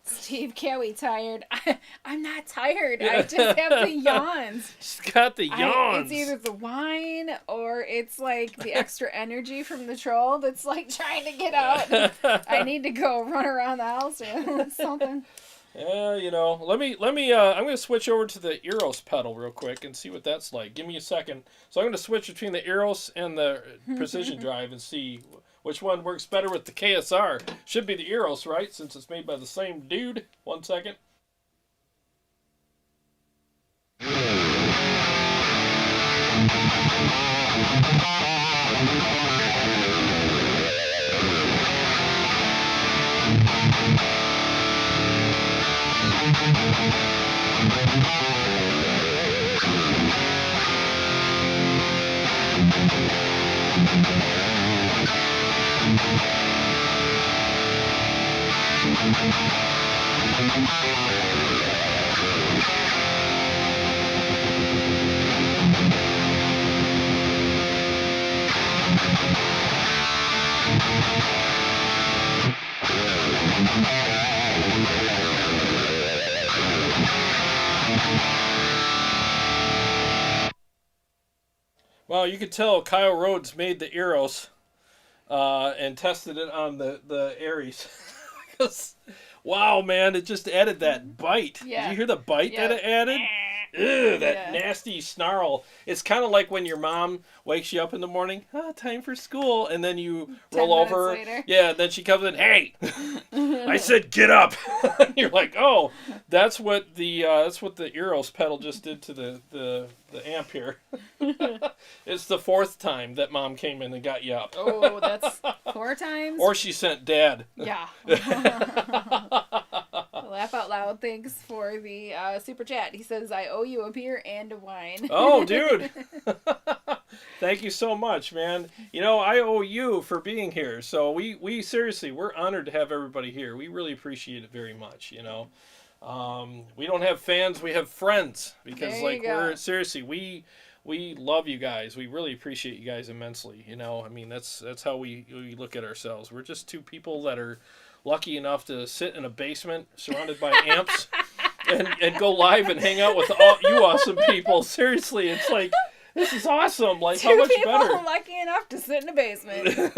Steve, can't we tired? I'm not tired. I just have the yawns. She's got the yawns. It's either the wine or it's like the extra energy from the troll that's like trying to get out. I need to go run around the house or something. Yeah, you know, let me. I'm going to switch over to the Eros pedal real quick and see what that's like. Give me a second. So I'm going to switch between the Eros and the Precision Drive and see which one works better with the KSR. Should be the Eros, right? Since it's made by the same dude. 1 second. Well, you could tell Kyle Rhodes made the Eros and tested it on the Aries. Wow, man, it just added that bite. Yeah. Did you hear the bite that it added? Ugh, that nasty snarl. It's kind of like when your mom wakes you up in the morning, time for school, and then you roll over. Later. Yeah, then she comes in, hey, I said get up. And you're like, oh, that's what the Eros pedal just did to the amp here. It's the 4th time that mom came in and got you up. Oh, that's 4 times? Or she sent dad. Yeah. Laugh Out Loud, thanks for the super chat. He says, I owe you a beer and a wine. Oh, dude. Thank you so much, man. You know, I owe you for being here. So we seriously, we're honored to have everybody here. We really appreciate it very much, you know. We don't have fans, we have friends. Because, like, we love you guys. We really appreciate you guys immensely, you know. I mean, that's how we look at ourselves. We're just 2 people that are lucky enough to sit in a basement surrounded by amps and go live and hang out with you awesome people. Seriously, it's like, this is awesome. Like, 2 how much people better? lucky enough to sit in a basement.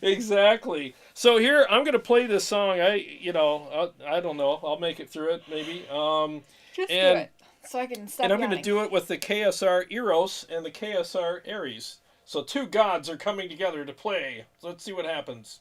Exactly. So here, I'm going to play this song. I don't know. I'll make it through it, maybe. Just do it, so I can stop. And I'm going to do it with the KSR Eros and the KSR Aries. So 2 gods are coming together to play. Let's see what happens.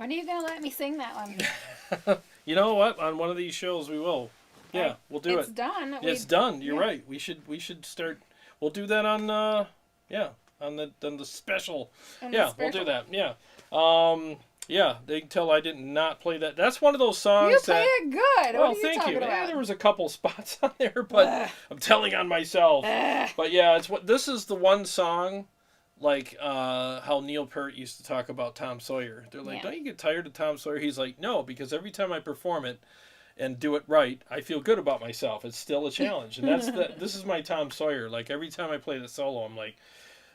When are you going to let me sing that one? You know what? On one of these shows we will. Yeah, we'll do it's it. Done. It's done. You're right. We should start. We'll do that on on the special. We'll do that. Yeah. They can tell I did not play that. That's one of those songs you play it good. Well, what are you thank talking you. about? Yeah, there was a couple spots on there, but I'm telling on myself. But yeah, this is the one song, like how Neil Peart used to talk about Tom Sawyer. They're like, don't you get tired of Tom Sawyer? He's like, no, because every time I perform it and do it right, I feel good about myself. It's still a challenge, and this is my Tom Sawyer. Like every time I play the solo, I'm like,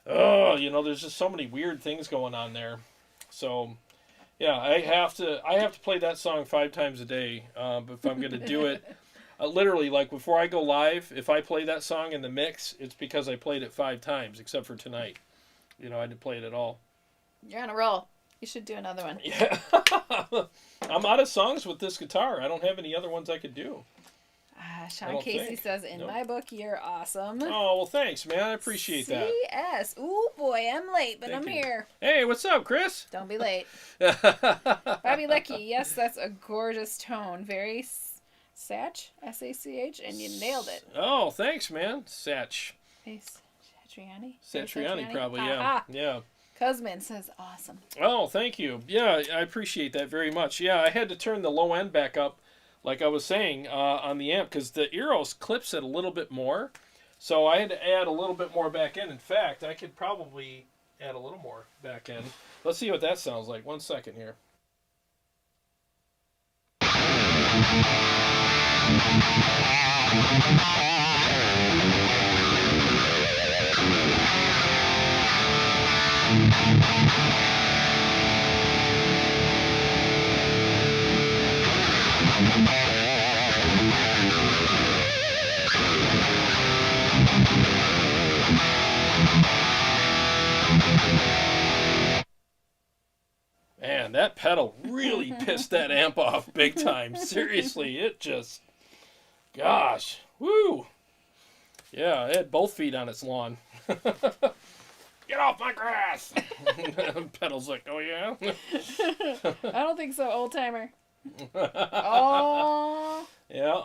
oh, there's just so many weird things going on there. So, yeah, I have to play that song 5 times a day. But if I'm gonna do it, literally, like before I go live, if I play that song in the mix, it's because I played it 5 times, except for tonight. I didn't play it at all. You're on a roll. You should do another one. Yeah. I'm out of songs with this guitar. I don't have any other ones I could do. Sean Casey says, in my book, you're awesome. Oh, well, thanks, man. I appreciate that. CS. Ooh, boy, I'm late, but I'm here. Hey, what's up, Chris? Don't be late. Bobby Lecky, yes, that's a gorgeous tone. Very Satch, S-A-C-H, and you nailed it. Oh, thanks, man. Satch. Satriani? Satriani, probably, yeah. Yeah. Cusman says, awesome. Oh, thank you. Yeah, I appreciate that very much. Yeah, I had to turn the low end back up, like I was saying, on the amp, because the Eros clips it a little bit more. So I had to add a little bit more back in. In fact, I could probably add a little more back in. Let's see what that sounds like. 1 second here. Man, that pedal really pissed that amp off big time. Seriously, it just... Gosh. Woo! Yeah, it had both feet on its lawn. Get off my grass! Pedal's like, oh yeah? I don't think so, old timer. Oh. Yeah,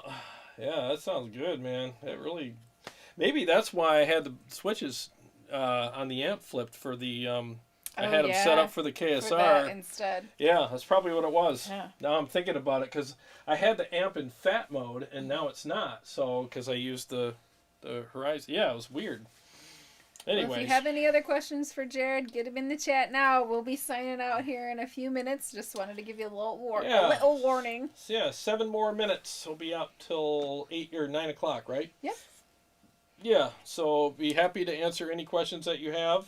that sounds good, man. It really... Maybe that's why I had the switches on the amp flipped for the... I had them set up for the KSR. For that instead. Yeah, that's probably what it was. Yeah. Now I'm thinking about it, because I had the amp in fat mode, and now it's not. So, because I used the Horizon. Yeah, it was weird. Anyways. Well, if you have any other questions for Jarrod, get them in the chat now. We'll be signing out here in a few minutes. Just wanted to give you a little warning. So, yeah, 7 more minutes. We'll be out till 8 or 9 o'clock, right? Yep. Yeah, so be happy to answer any questions that you have.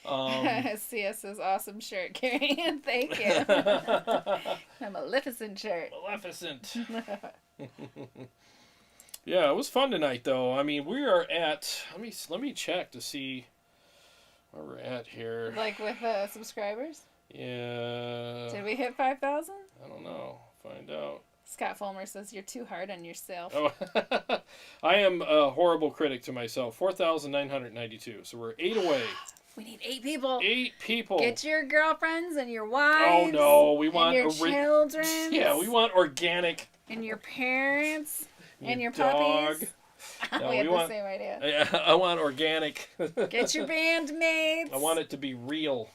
CS says, awesome shirt, Carrie. Thank you. A Maleficent shirt. Maleficent. Yeah, it was fun tonight, though. I mean, we are at... Let me check to see where we're at here. Like with subscribers? Yeah. Did we hit 5,000? I don't know. Find out. Scott Fulmer says, you're too hard on yourself. Oh, I am a horrible critic to myself. 4,992. So we're 8 away. We need 8 people. 8 people. Get your girlfriends and your wives. Oh, no. We want... And your children. Yeah, we want organic. And your parents. And your dog. puppies. No, we have the same idea. I want organic. Get your bandmates. I want it to be real.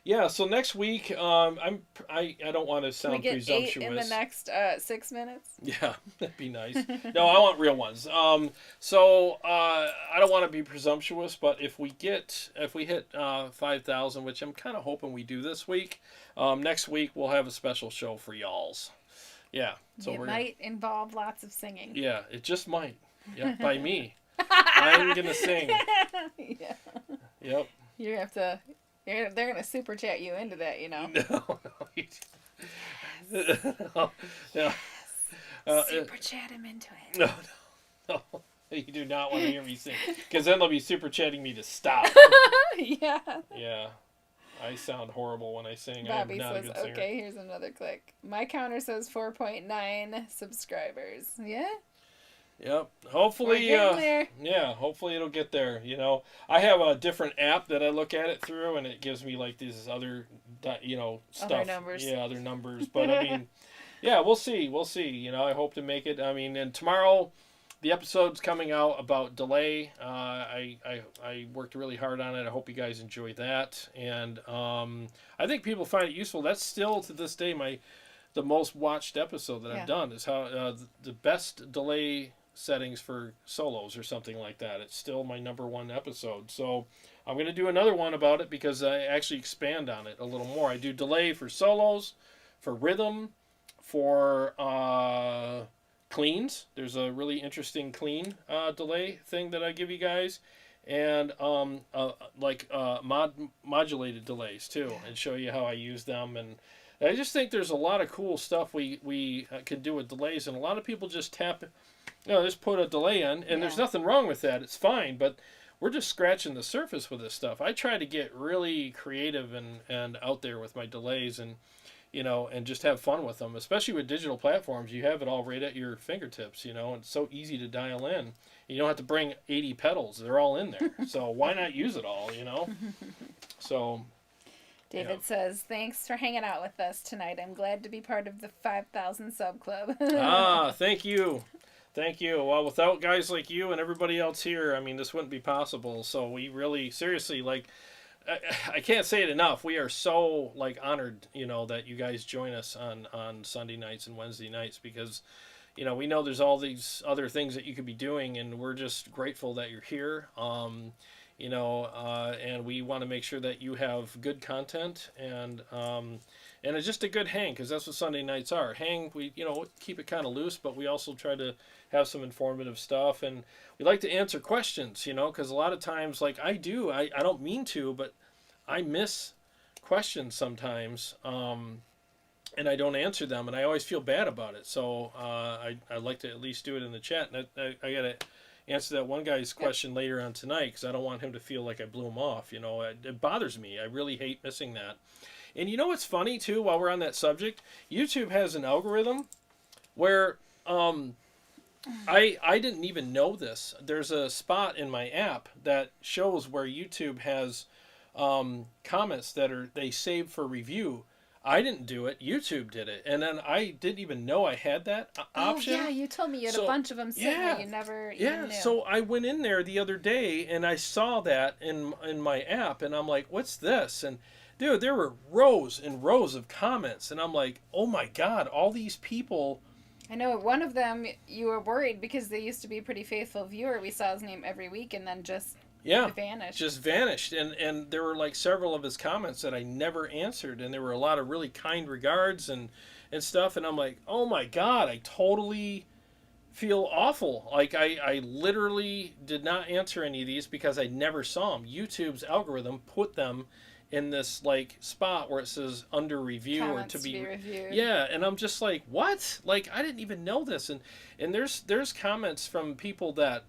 Yeah, so next week, I don't want to sound presumptuous. We get 8 in the next 6 minutes? Yeah, that'd be nice. No, I want real ones. I don't want to be presumptuous, but if we hit 5,000, which I'm kind of hoping we do this week, next week we'll have a special show for y'alls. Yeah. So it might involve lots of singing. Yeah, it just might. Yeah, by me. I'm going to sing. Yeah. Yep. You have to... They're going to super chat you into that, you know. No. Super chat him into it. No. You do not want to hear me sing. Because then they'll be super chatting me to stop. Yeah. Yeah. I sound horrible when I sing. Bobby I'm not says, a good singer. okay, here's another click. My counter says 4.9 subscribers. Yeah? Yep. Hopefully, yeah. Hopefully it'll get there. You know, I have a different app that I look at it through, and it gives me like these other, stuff. Other numbers. Yeah, other numbers. But I mean, yeah, we'll see. We'll see. You know, I hope to make it. I mean, and tomorrow, the episode's coming out about delay. I worked really hard on it. I hope you guys enjoy that, and I think people find it useful. That's still to this day the most watched episode that I've done is how the best delay settings for solos or something like that. It's still my #1 episode. So I'm going to do another one about it because I actually expand on it a little more. I do delay for solos, for rhythm, for cleans. There's a really interesting clean delay thing that I give you guys. And modulated delays too, and show you how I use them. And I just think there's a lot of cool stuff we can do with delays, and a lot of people just just put a delay in, and there's nothing wrong with that. It's fine, but we're just scratching the surface with this stuff. I try to get really creative and out there with my delays, and and just have fun with them. Especially with digital platforms, you have it all right at your fingertips. And it's so easy to dial in. You don't have to bring 80 pedals; they're all in there. So why not use it all? So. David says, thanks for hanging out with us tonight. I'm glad to be part of the 5,000 sub club. Thank you. Thank you. Well, without guys like you and everybody else here, I mean, this wouldn't be possible. So we really, seriously, I can't say it enough. We are so, honored, that you guys join us on Sunday nights and Wednesday nights because, we know there's all these other things that you could be doing, and we're just grateful that you're here. And we want to make sure that you have good content and it's just a good hang, because that's what Sunday nights are. Hang, we keep it kind of loose, but we also try to have some informative stuff, and we like to answer questions, because a lot of times, I don't mean to, but I miss questions sometimes, and I don't answer them, and I always feel bad about it. So I like to at least do it in the chat, and I gotta answer that one guy's question later on tonight, because I don't want him to feel like I blew him off. It bothers me. I really hate missing that. And what's funny too, while we're on that subject, YouTube has an algorithm where I didn't even know this. There's a spot in my app that shows where YouTube has comments that they save for review. I didn't do it. YouTube did it. And then I didn't even know I had that option. Oh, yeah. You told me you had a bunch of them sitting there. You never even knew. So I went in there the other day, and I saw that in my app, and I'm like, what's this? And, dude, there were rows and rows of comments, and I'm like, oh, my God, all these people. I know one of them, you were worried because they used to be a pretty faithful viewer. We saw his name every week, and then just... vanished. Just vanished. And there were several of his comments that I never answered, and there were a lot of really kind regards and stuff, and I'm like, oh my God, I totally feel awful. I literally did not answer any of these because I never saw them. YouTube's algorithm put them in this spot where it says under review comments or to be reviewed. Yeah, and I'm just like, what? I didn't even know this. And there's comments from people that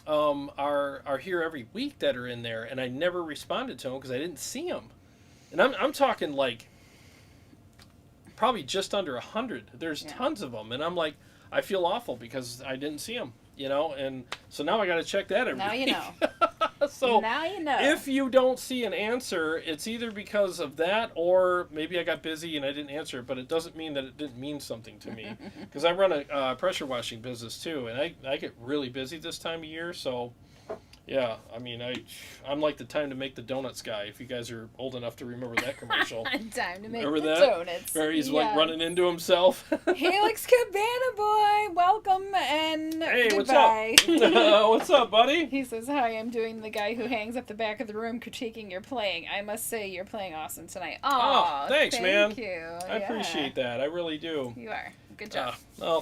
are here every week that are in there, and I never responded to them because I didn't see them. And I'm talking probably just under 100. There's tons of them, and I'm like, I feel awful because I didn't see them, and so now I got to check that every week. Now you know. So now you know. If you don't see an answer, it's either because of that or maybe I got busy and I didn't answer it, but it doesn't mean that it didn't mean something to me. Because I run a pressure washing business too, and I get really busy this time of year, so yeah, I mean, I'm like the time to make the donuts guy, if you guys are old enough to remember that commercial. Time to make remember the that? Donuts. Where he's running into himself. Helix Cabana Boy, welcome and hey, goodbye. What's up? What's up, buddy? He says, hi, I'm doing the guy who hangs up the back of the room critiquing your playing. I must say, you're playing awesome tonight. Oh, thanks, man. Thank you. I appreciate that. I really do. You are. Good job.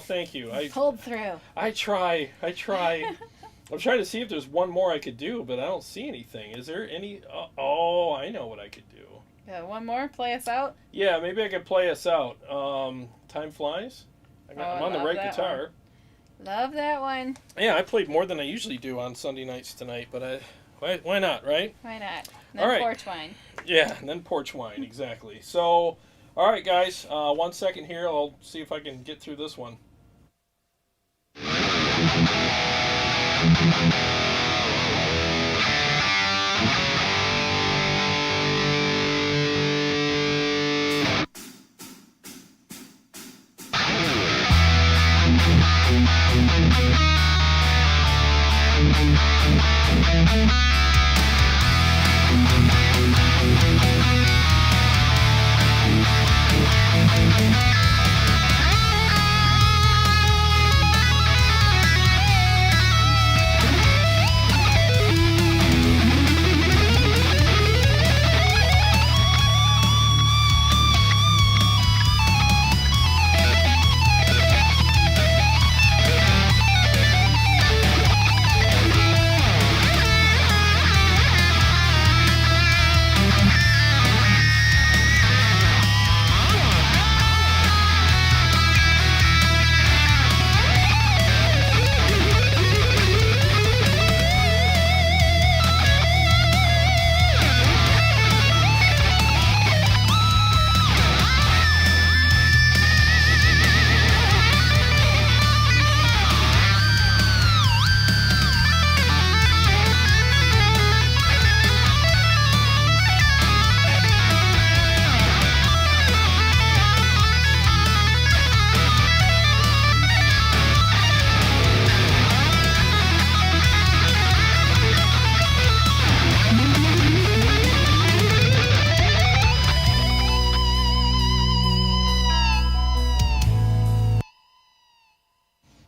Thank you. I pulled through. I try. I'm trying to see if there's one more I could do, but I don't see anything. Is there any? Oh, I know what I could do. Yeah, one more? Play us out? Yeah, maybe I could play us out. Time Flies. I'm on the right guitar. Love that one. Yeah, I played more than I usually do on Sunday nights tonight, but why not, right? Why not? And all then right. porch wine. Yeah, and then porch wine, exactly. So, all right, guys, 1 second here. I'll see if I can get through this one.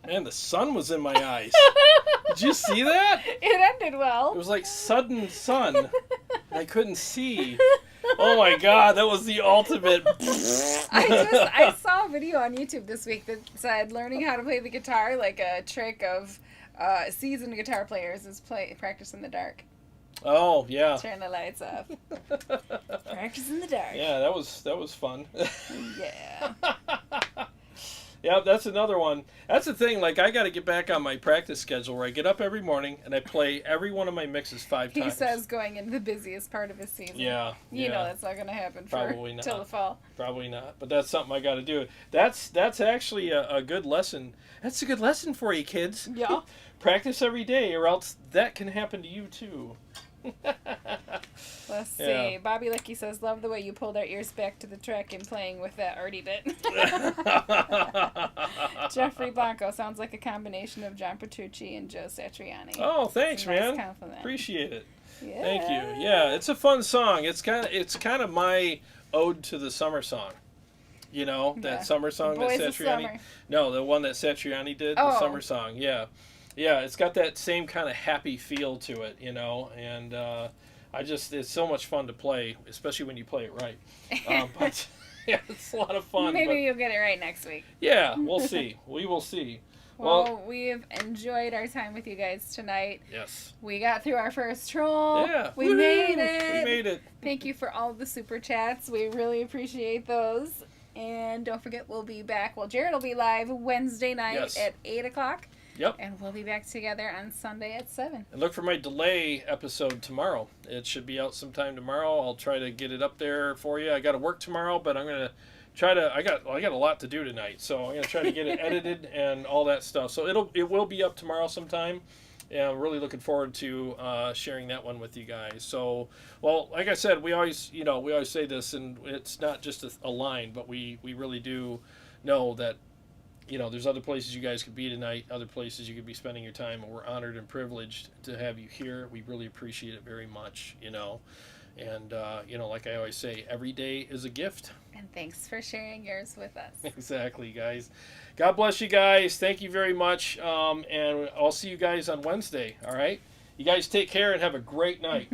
Man, the sun was in my eyes. Did you see that? It ended well. It was like sudden sun. I couldn't see. Oh my god, that was the ultimate. I saw a video on YouTube this week that said learning how to play the guitar, like a trick of seasoned guitar players, is practice in the dark. Oh yeah. Turn the lights off. Practice in the dark. Yeah, that was fun. Yeah. Yeah, that's another one. That's the thing, like, I got to get back on my practice schedule where I get up every morning and I play every one of my mixes 5 times. He says going into the busiest part of his season. Yeah. You know that's not going to happen till the fall. Probably not. But that's something I got to do. That's actually a good lesson. That's a good lesson for you, kids. Yeah. Practice every day or else that can happen to you, too. Let's see. Bobby Licky says, love the way you pulled our ears back to the track and playing with that arty bit. Jeffrey Blanco sounds like a combination of John Petrucci and Joe Satriani. Oh, thanks, nice man. Compliment. Appreciate it. Yeah. Thank you. Yeah, it's a fun song. It's kind of my ode to the summer song. You know, that summer song Boys that of Satriani. Summer. No, the one that Satriani did, the summer song. Yeah. Yeah, it's got that same kind of happy feel to it, you know, and it's so much fun to play, especially when you play it right. But yeah, it's a lot of fun. Maybe you'll get it right next week. Yeah, we'll see. We will see. Well, we've enjoyed our time with you guys tonight. Yes. We got through our first troll. Yeah. We made it. We made it. Thank you for all the super chats. We really appreciate those. And don't forget, we'll be back. Well, Jarrod will be live Wednesday night at 8 o'clock. Yep. And we'll be back together on Sunday at 7. And look for my delay episode tomorrow. It should be out sometime tomorrow. I'll try to get it up there for you. I got to work tomorrow, but I'm going to try to I got a lot to do tonight. So I'm going to try to get it edited and all that stuff. So it will be up tomorrow sometime. And I'm really looking forward to sharing that one with you guys. So, well, like I said, we always say this, and it's not just a line, but we really do know that, you know, there's other places you guys could be tonight, other places you could be spending your time, and we're honored and privileged to have you here. We really appreciate it very much, you know. And, you know, like I always say, every day is a gift. And thanks for sharing yours with us. Exactly, guys. God bless you guys. Thank you very much. And I'll see you guys on Wednesday, all right? You guys take care and have a great night.